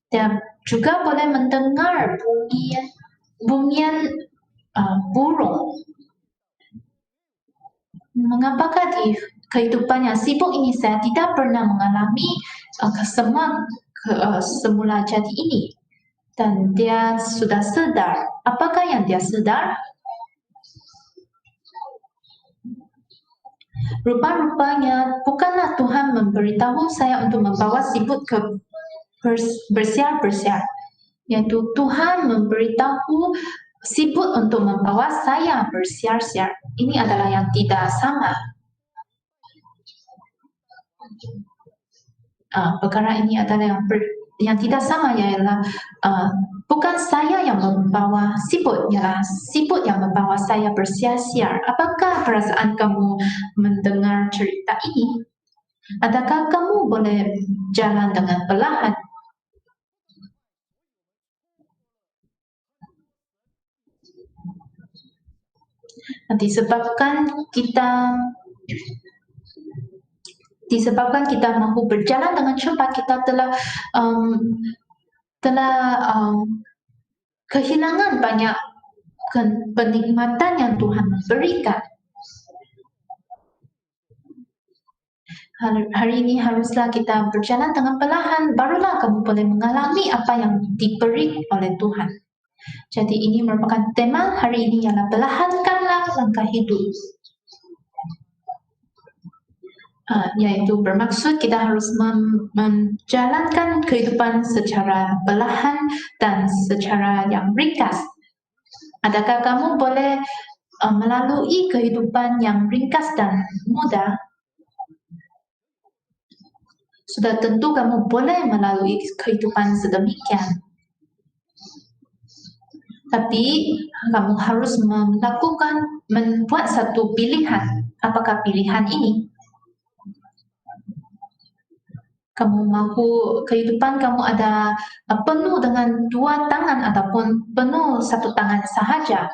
Dia juga boleh mendengar bunyian burung. Mengapakah di kehidupannya sibuk ini saya tidak pernah mengalami semula jadi ini, dan dia sudah sedar. Apakah yang dia sedar? Rupa-rupanya bukanlah Tuhan memberitahu saya untuk membawa siput ke bersiar-bersiar, yaitu Tuhan memberitahu siput untuk membawa saya bersiar-siar. Ini adalah yang tidak sama. Perkara ini adalah yang tidak sama, ialah bukan saya yang membawa siput, ialah siput yang membawa saya bersiar-siar. Apakah perasaan kamu mendengar cerita ini? Adakah kamu boleh jalan dengan perlahan? Disebabkan kita mahu berjalan dengan cepat, kita telah kehilangan banyak penikmatan yang Tuhan memberikan. Hari ini haruslah kita berjalan dengan perlahan, barulah kamu boleh mengalami apa yang diberi oleh Tuhan. Jadi ini merupakan tema hari ini ialah perlahankanlah langkah hidup. Yaitu bermaksud kita harus menjalankan kehidupan secara perlahan dan secara yang ringkas. Adakah kamu boleh melalui kehidupan yang ringkas dan mudah? Sudah tentu kamu boleh melalui kehidupan sedemikian. Tapi kamu harus membuat satu pilihan. Apakah pilihan ini? Kamu mahu kehidupan kamu ada penuh dengan dua tangan ataupun penuh satu tangan sahaja?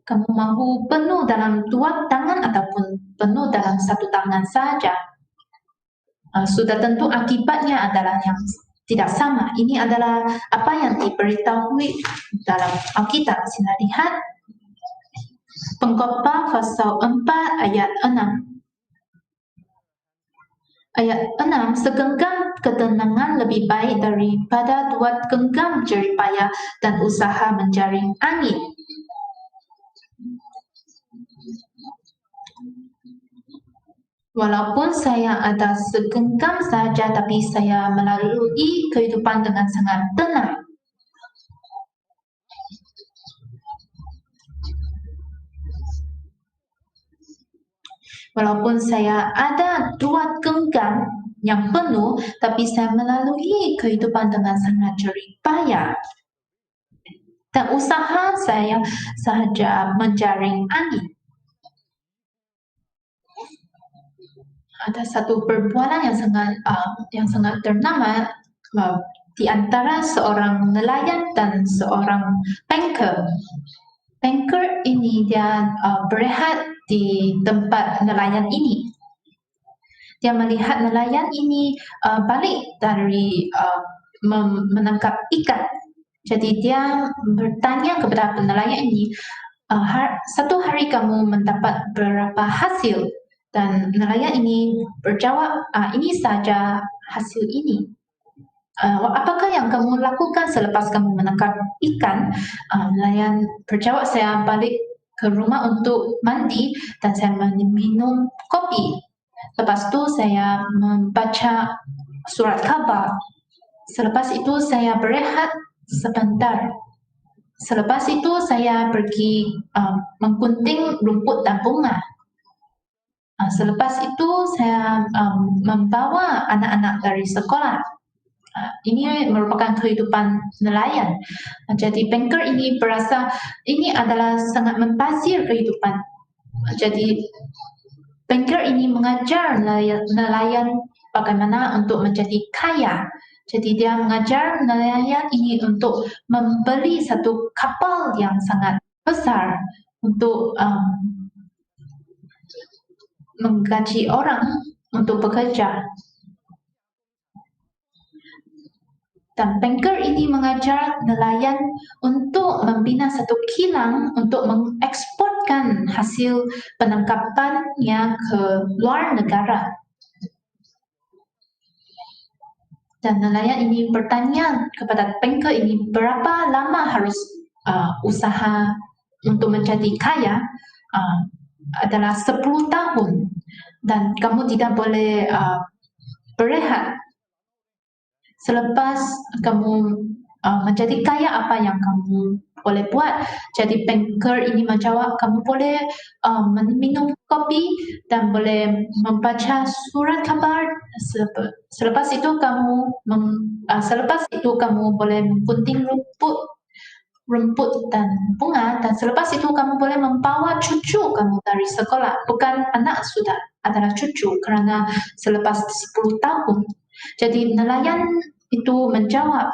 Kamu mahu penuh dalam dua tangan ataupun penuh dalam satu tangan sahaja? Sudah tentu akibatnya adalah yang tidak sama. Ini adalah apa yang diberitahu dalam Alkitab. Sila lihat Pengkhotbah pasal 4 ayat 6. Ayat 6, segenggam ketenangan lebih baik daripada dua genggam jeripaya dan usaha menjaring angin. Walaupun saya ada segenggam saja, tapi saya melalui kehidupan dengan sangat tenang. Walaupun saya ada dua genggam yang penuh, tapi saya melalui kehidupan dengan sangat jeripaya. Dan usaha saya sahaja menjaring angin. Ada satu perbualan yang sangat ternama di antara seorang nelayan dan seorang banker. Banker ini dia berehat di tempat nelayan ini. Dia melihat nelayan ini balik dari menangkap ikan. Jadi dia bertanya kepada nelayan ini, satu hari kamu mendapat berapa hasil? Dan nelayan ini berjawab, ini saja hasil ini. Apakah yang kamu lakukan selepas kamu menangkap ikan? Nelayan berjawab, saya balik ke rumah untuk mandi dan saya minum kopi. Lepas itu saya membaca surat khabar. Selepas itu saya berehat sebentar. Selepas itu saya pergi menggunting rumput dan bunga. Selepas itu saya membawa anak-anak dari sekolah. Ini merupakan kehidupan nelayan. Jadi banker ini berasa ini adalah sangat membazir kehidupan. Jadi banker ini mengajar nelayan bagaimana untuk menjadi kaya. Jadi dia mengajar nelayan ini untuk membeli satu kapal yang sangat besar untuk menggaji orang untuk bekerja. Dan banker ini mengajar nelayan untuk membina satu kilang untuk mengeksporkan hasil penangkapannya ke luar negara. Dan nelayan ini bertanya kepada banker ini, berapa lama harus usaha untuk menjadi kaya? Adalah 10 tahun dan kamu tidak boleh berehat. Selepas kamu menjadi kaya, apa yang kamu boleh buat? Jadi banker ini menjawab, kamu boleh minum kopi dan boleh membaca surat kabar. Selepas itu kamu boleh menggunting rumput dan bunga, dan selepas itu kamu boleh membawa cucu kamu dari sekolah. Bukan anak sudah, adalah cucu, karena selepas 10 tahun. Jadi nelayan itu menjawab,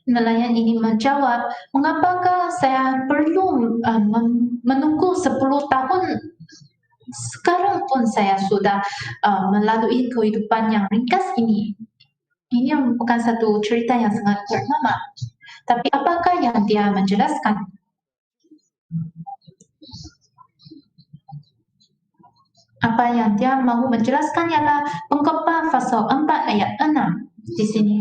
nelayan ini menjawab, mengapakah saya perlu menunggu 10 tahun? Sekarang pun saya sudah melalui kehidupan yang ringkas ini. Ini bukan satu cerita yang sangat ternama. Tapi apakah yang dia menjelaskan? Apa yang dia mahu menjelaskan ialah Pengkhotbah pasal 4 ayat 6 di sini.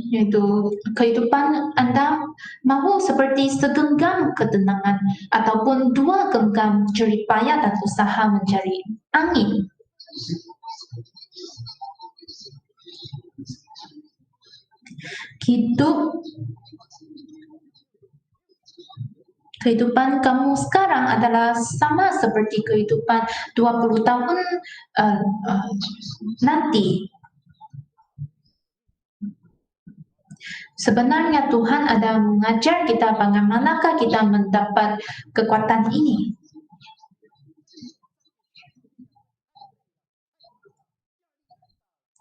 Yaitu kehidupan Anda mahu seperti segenggam ketenangan ataupun 2 genggam jerih payah dan usaha mencari angin. Kehidupan kamu sekarang adalah sama seperti kehidupan 20 tahun nanti. Sebenarnya Tuhan ada mengajar kita bagaimanakah kita mendapat kekuatan ini.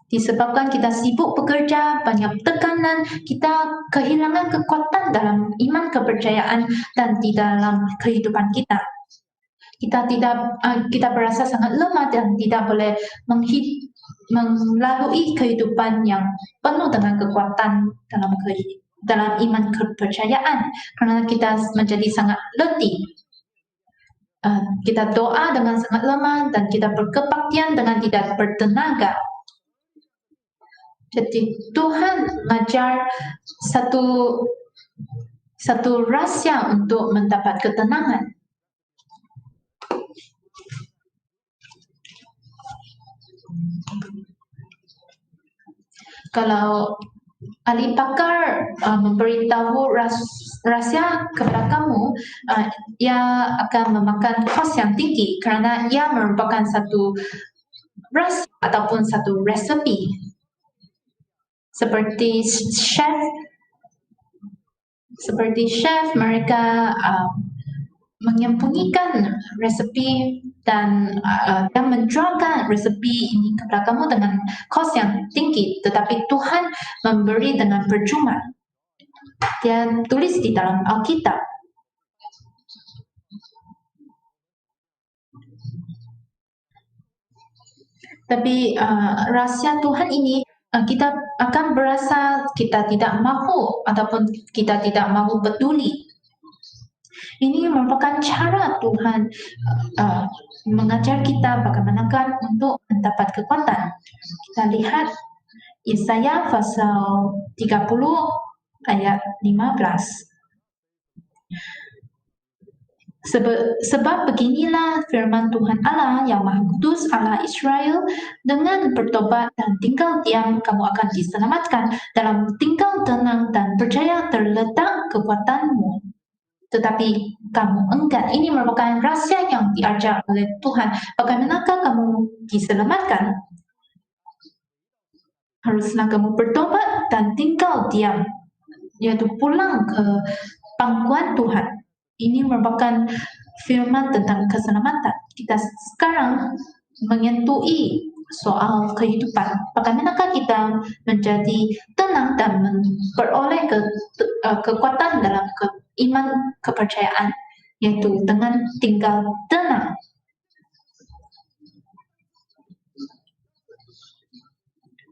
Disebabkan kita sibuk bekerja, banyak tekanan, kita kehilangan kekuatan dalam iman kepercayaan dan di dalam kehidupan kita. Kita berasa sangat lemah dan tidak boleh melalui kehidupan yang penuh dengan kekuatan dalam iman kepercayaan karena kita menjadi sangat letih. Kita doa dengan sangat lemah dan kita berkebaktian dengan tidak bertenaga. Jadi Tuhan mengajar satu rahsia untuk mendapat ketenangan. Kalau ahli pakar memberitahu rahsia kepada kamu, ia akan memakan kos yang tinggi kerana ia merupakan satu rahsia ataupun satu resepi. Seperti chef mereka menyembunyikan resepi dan menjualkan resepi ini kepada kamu dengan kos yang tinggi, tetapi Tuhan memberi dengan percuma. Dia tulis di dalam Alkitab. Tapi rahsia Tuhan ini kita akan berasa kita tidak mahu ataupun kita tidak mahu peduli. Ini merupakan cara Tuhan mengajar kita bagaimanakah untuk mendapat kekuatan. Kita lihat Yesaya pasal 30 ayat 15. Sebab beginilah firman Tuhan Allah yang Maha Kudus, Allah Israel, dengan bertobat dan tinggal diam kamu akan diselamatkan. Dalam tinggal tenang dan percaya terletak kekuatanmu. Tetapi kamu enggan. Ini merupakan rahsia yang diajar oleh Tuhan. Bagaimanakah kamu diselamatkan? Haruslah kamu bertobat dan tinggal diam, yaitu pulang ke pangkuan Tuhan. Ini merupakan firman tentang keselamatan. Kita sekarang menyentuhi soal kehidupan. Bagaimanakah kita menjadi tenang dan memperoleh kekuatan dalam iman kepercayaan, yaitu dengan tinggal tenang.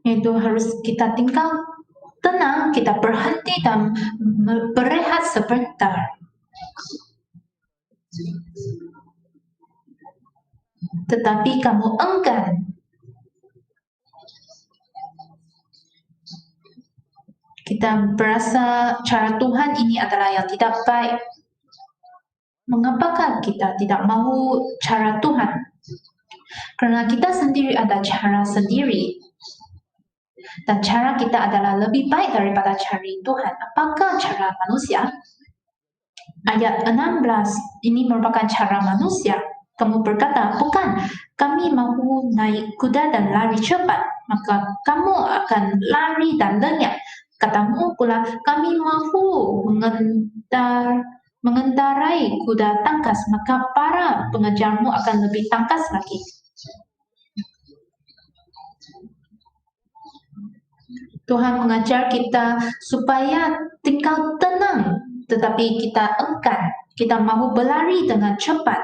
Yaitu harus kita tinggal tenang, kita berhenti dan berehat sebentar. Tetapi kamu enggan. Kita berasa cara Tuhan ini adalah yang tidak baik. Mengapakah kita tidak mahu cara Tuhan? Karena kita sendiri ada cara sendiri. Dan cara kita adalah lebih baik daripada cara Tuhan. Apakah cara manusia? Ayat 16 ini merupakan cara manusia. Kamu berkata, bukan, kami mahu naik kuda dan lari cepat. Maka kamu akan lari dan lenyap. Katamu pula, kami mahu mengendarai kuda tangkas. Maka para pengejarmu akan lebih tangkas lagi. Tuhan mengajar kita supaya tinggal tenang, tetapi kita enggan. Kita mahu berlari dengan cepat.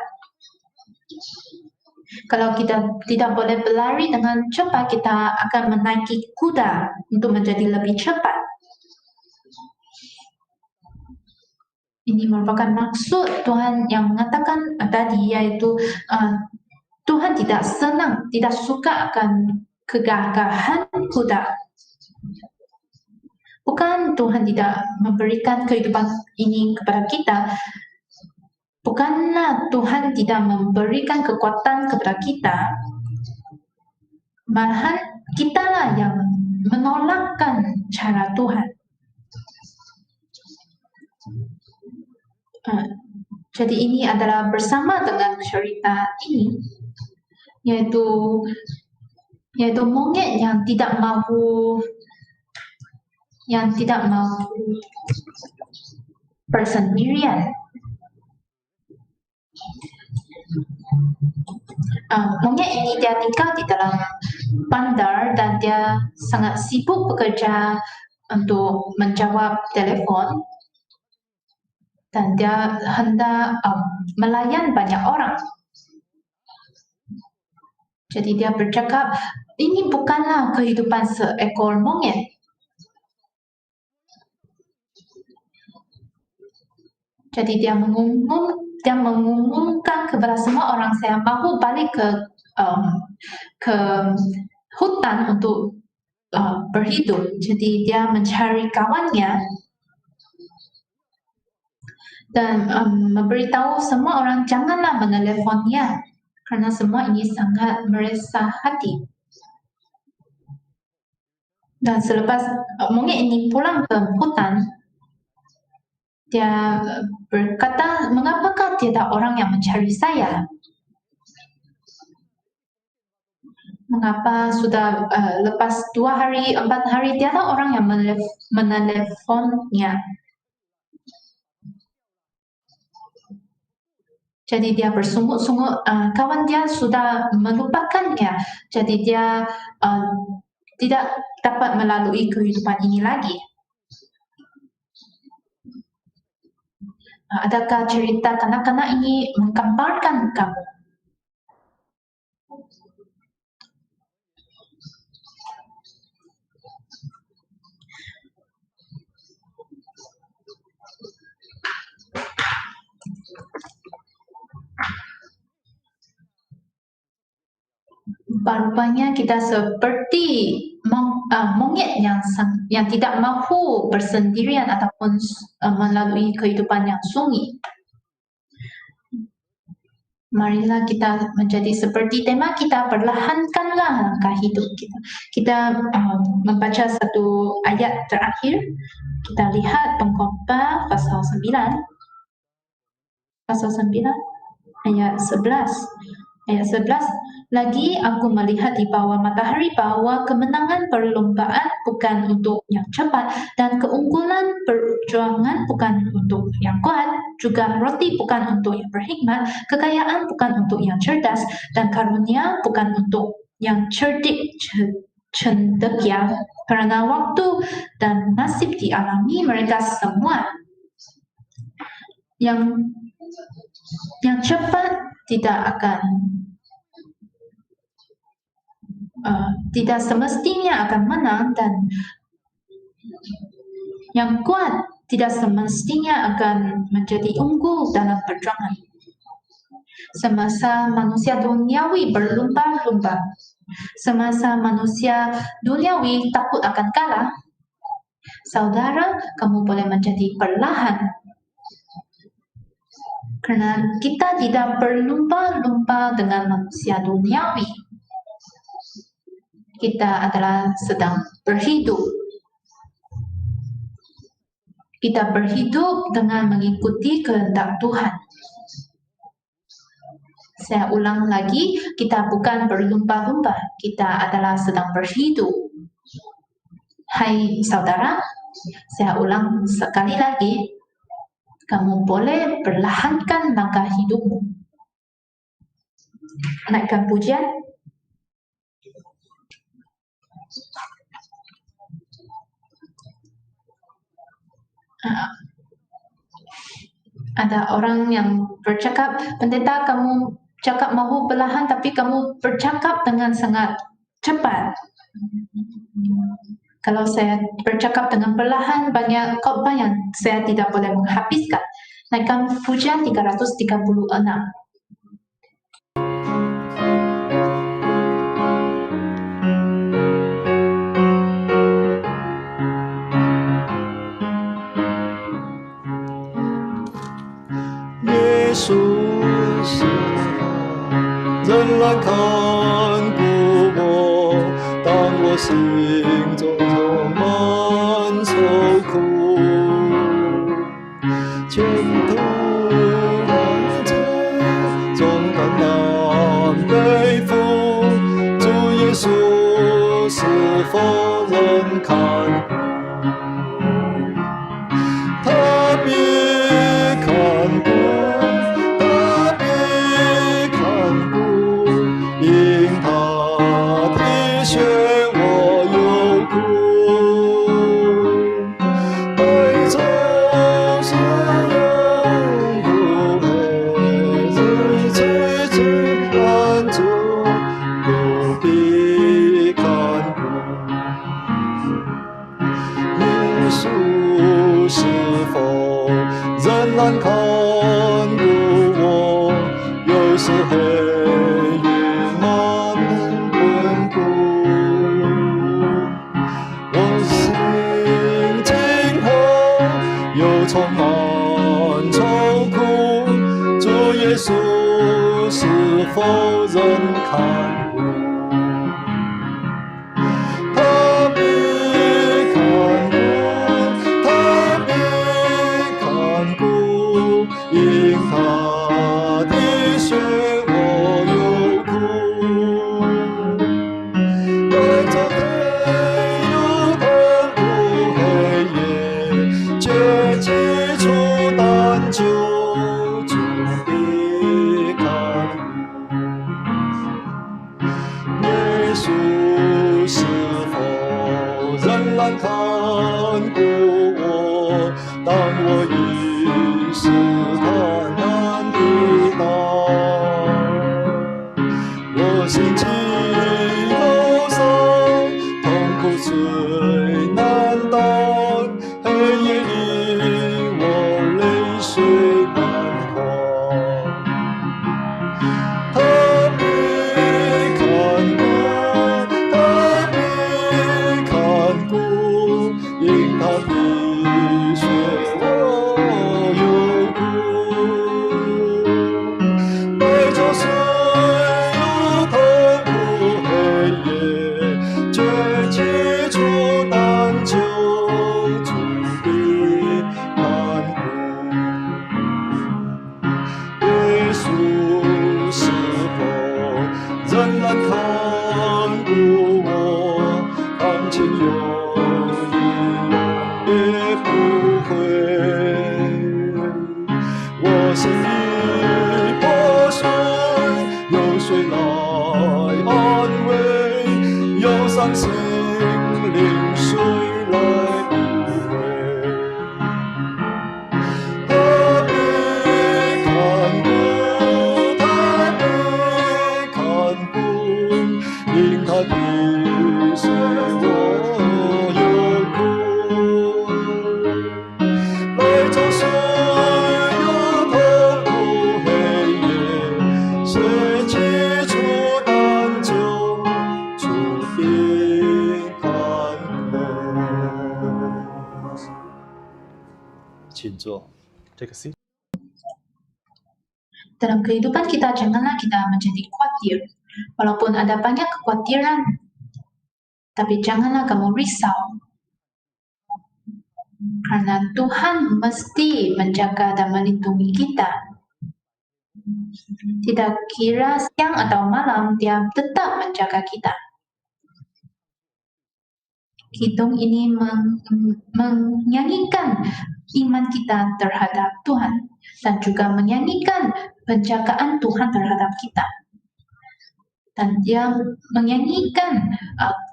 Kalau kita tidak boleh berlari dengan cepat, kita akan menaiki kuda untuk menjadi lebih cepat. Ini merupakan maksud Tuhan yang mengatakan tadi, yaitu Tuhan tidak senang, tidak suka akan kegagahan kuda. Bukan Tuhan tidak memberikan kehidupan ini kepada kita. Bukanlah Tuhan tidak memberikan kekuatan kepada kita. Malahan kitalah yang menolakkan cara Tuhan. Jadi ini adalah bersama dengan cerita ini, yaitu monyet yang tidak mahu bersendirian. Monyet ini dia tinggal di dalam bandar dan dia sangat sibuk bekerja untuk menjawab telefon. Dan dia hendak melayan banyak orang. Jadi dia bercakap, ini bukanlah kehidupan seekor monyet. Jadi dia mengumumkan kepada semua orang, saya mahu balik ke hutan untuk berhidup. Jadi dia mencari kawannya dan memberitahu semua orang janganlah meneleponnya karena semua ini sangat meresah hati. Dan selepas monyet ini pulang ke hutan, dia berkata, mengapakah tiada orang yang mencari saya? Mengapa sudah lepas 2 hari, 4 hari tiada orang yang meneleponnya? Jadi dia bersungut-sungut, kawan dia sudah melupakannya. Jadi dia tidak dapat melalui kehidupan ini lagi. Adakah cerita kanak-kanak ini menggambarkan kamu? Rupanya kita seperti monyet yang tidak mahu bersendirian ataupun melalui kehidupan yang sunyi. Marilah kita menjadi seperti tema kita, perlahankanlah langkah hidup kita. Kita membaca satu ayat terakhir. Kita lihat Pengkhotbah pasal 9. Pasal 9 ayat 11. Ayat 11, lagi aku melihat di bawah matahari bahwa kemenangan perlombaan bukan untuk yang cepat dan keunggulan perjuangan bukan untuk yang kuat, juga roti bukan untuk yang berhikmat, kekayaan bukan untuk yang cerdas, dan karunia bukan untuk yang cerdik cendekia. Karena waktu dan nasib dialami mereka semua. Yang cepat tidak semestinya akan menang, dan yang kuat tidak semestinya akan menjadi unggul dalam perjuangan. Semasa manusia duniawi berlumba-lumba, semasa manusia duniawi takut akan kalah, saudara, kamu boleh menjadi perlahan. Karena kita tidak berlumba-lumba dengan manusia duniawi. Kita adalah sedang berhidup. Kita berhidup dengan mengikuti kehendak Tuhan. Saya ulang lagi, kita bukan berlumba-lumba. Kita adalah sedang berhidup. Hai saudara, saya ulang sekali lagi. Kamu boleh perlahankan langkah hidupmu. Naikkan pujian. Ada orang yang bercakap, pendeta kamu cakap mahu perlahan tapi kamu bercakap dengan sangat cepat. Kalau saya bercakap dengan perlahan, banyak khotbah yang saya tidak boleh menghabiskan. Naikkan pujian 336. Yesus是否仍然看顾我？当我心中充满愁苦，前途万丈，重担难背负。主耶稣是否仍看顾？他必看顾，他必看顾，因他的血我有苦，带走所有不配，最最难主，不必看顾。耶稣是否仍然看顾我？有时黑夜漫困苦，我心惊慌，又充满愁苦。主耶稣是否仍看顾？他必看顾，他必看顾，因他的血我有苦，带着黑又痛苦黑夜，却起初但救主必看顾。耶稣是否仍然看顾我？当我一时困难抵挡，我心情忧伤，痛苦最难当，黑夜里我泪水难狂。他必看顾，他必看顾，因他的血我有苦，带着所有痛苦黑夜，却起初但救主必看顾。耶稣是否仍然看顾我？感情有一也不会。我心已破碎，有谁来安慰？忧伤心灵谁来抚慰？他必看顾，他必看顾，因他的血我有苦，带走所有痛苦黑夜，谁起初但救主必看顾。请坐。Take a seat. Dalam kehidupan kita, janganlah kita menjadi khawatir. Walaupun ada banyak kekhawatiran, tapi janganlah kamu risau. Karena Tuhan mesti menjaga dan melindungi kita. Tidak kira siang atau malam, Dia tetap menjaga kita. Kidung ini menyanyikan iman kita terhadap Tuhan dan juga menyanyikan penjagaan Tuhan terhadap kita. Dan dia menyanyikan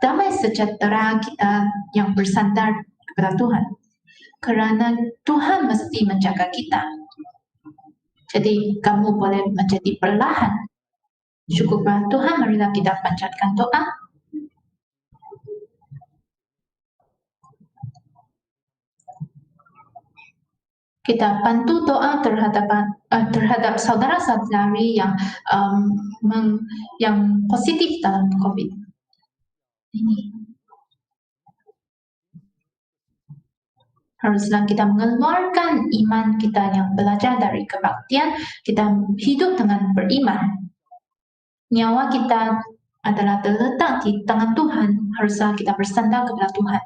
damai sejahtera kita yang bersandar kepada Tuhan. Karena Tuhan mesti menjaga kita. Jadi kamu boleh menjadi perlahan. Syukurlah Tuhan, marilah kita panjatkan doa. Kita bantu doa terhadap saudara-saudari yang positif dalam COVID ini. Haruslah kita mengeluarkan iman kita yang belajar dari kebaktian, kita hidup dengan beriman. Nyawa kita adalah terletak di tangan Tuhan, haruslah kita bersandar kepada Tuhan.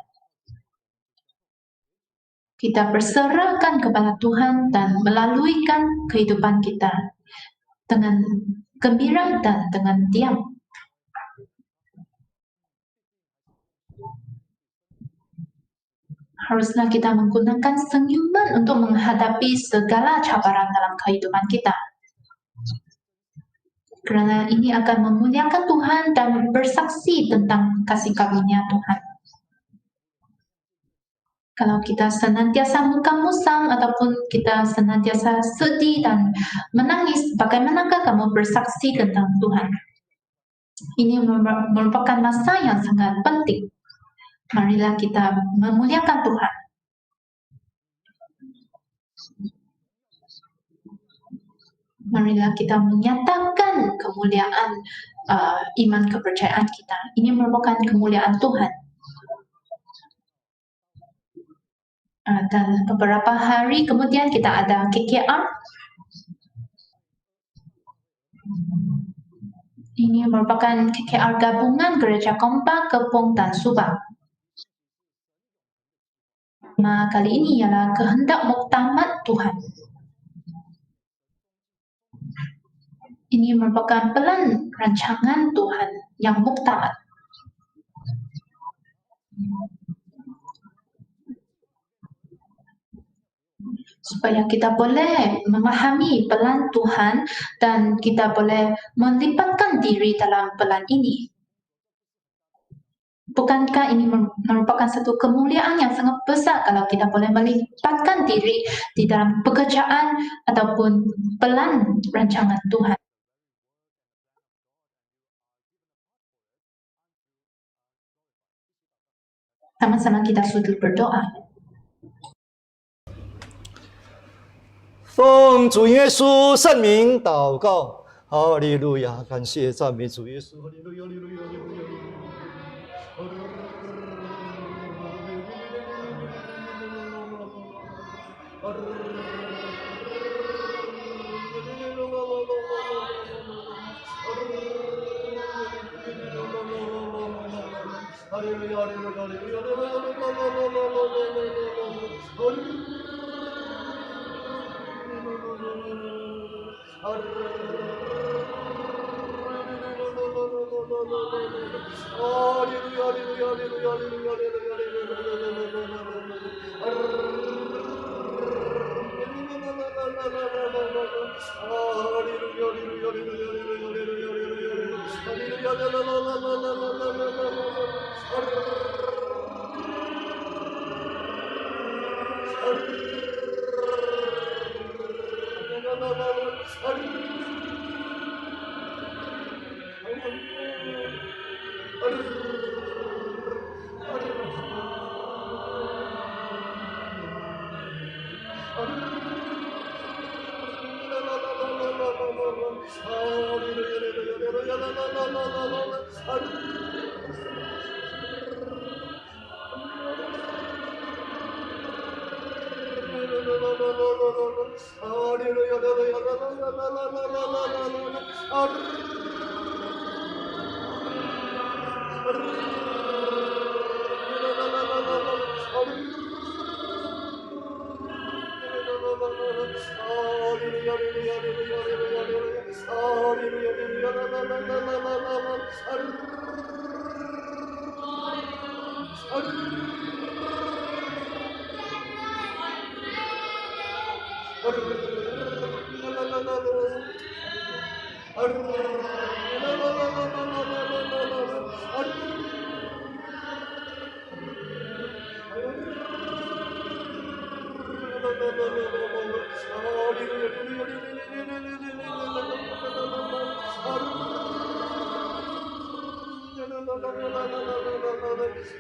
Kita berserahkan kepada Tuhan dan melaluikan kehidupan kita dengan gembira dan dengan diam. Haruslah kita menggunakan senyuman untuk menghadapi segala cabaran dalam kehidupan kita. Kerana ini akan memuliakan Tuhan dan bersaksi tentang kasih karunia Tuhan. Kalau kita senantiasa muka musam ataupun kita senantiasa sedih dan menangis, bagaimanakah kamu bersaksi tentang Tuhan? Ini merupakan masa yang sangat penting. Marilah kita memuliakan Tuhan. Marilah kita menyatakan kemuliaan iman kepercayaan kita. Ini merupakan kemuliaan Tuhan. Dan beberapa hari kemudian kita ada KKR. Ini merupakan KKR gabungan Gereja Kompak, Kepong, dan Subang. Tema kali ini ialah kehendak muktamad Tuhan. Ini merupakan pelan rancangan Tuhan yang muktamad. Supaya kita boleh memahami pelan Tuhan dan kita boleh melipatkan diri dalam pelan ini. Bukankah ini merupakan satu kemuliaan yang sangat besar kalau kita boleh melipatkan diri di dalam pekerjaan ataupun pelan rancangan Tuhan. Sama-sama kita sudi berdoa. 奉主耶稣圣名祷告，哈利路亚！感谢赞美主耶稣，哈利路亚，哈利路亚，哈利路亚，哈利路亚。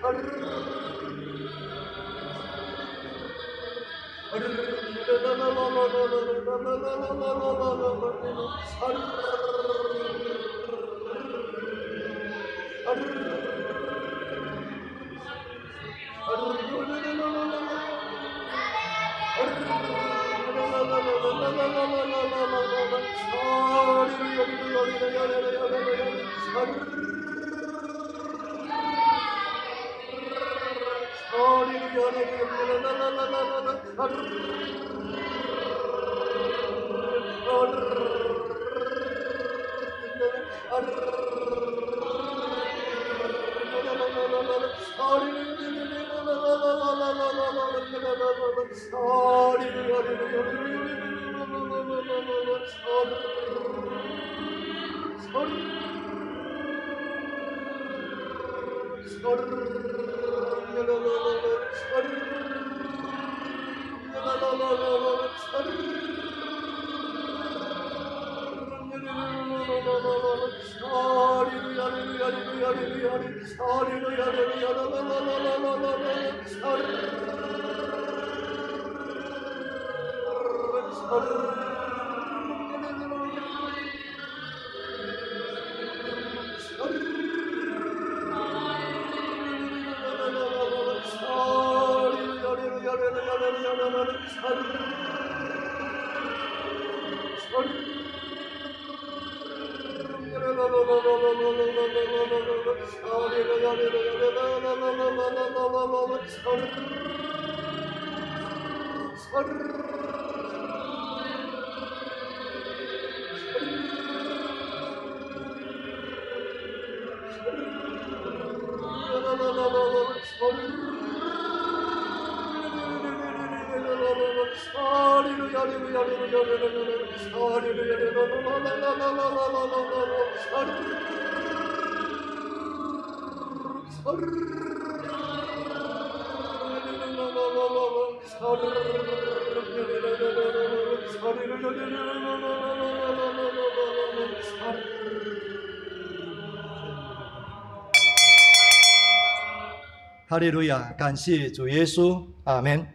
Aduh. 哈利路亚！感谢主耶稣，阿门。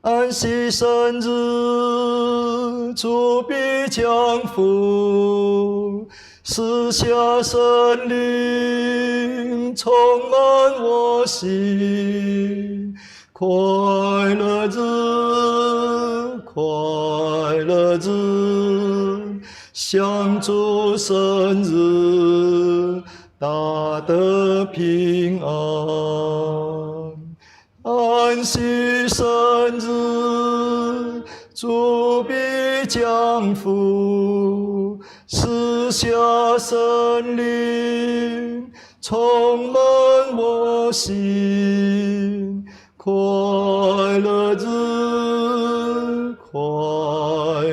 安息生日，主必降福，赐下圣灵，充满我心。快乐日，快乐日，享主生日，大得平安。安息生日，主必降福，赐下圣灵，充满我心。快乐日，快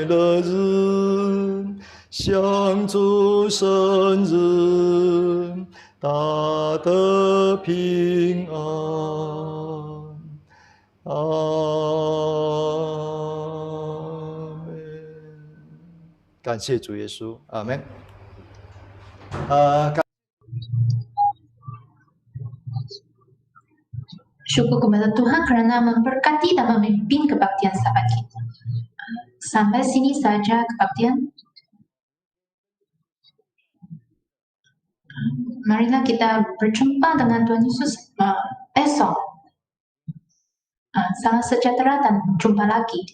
乐日，享主生日，大得平安。阿门。感谢主耶稣，阿门。Syukur kepada Tuhan karena memberkati dan memimpin kebaktian sahabat kita. Sampai sini saja kebaktian. Marilah kita berjumpa dengan Tuhan Yesus esok. Salam sejahtera dan jumpa lagi.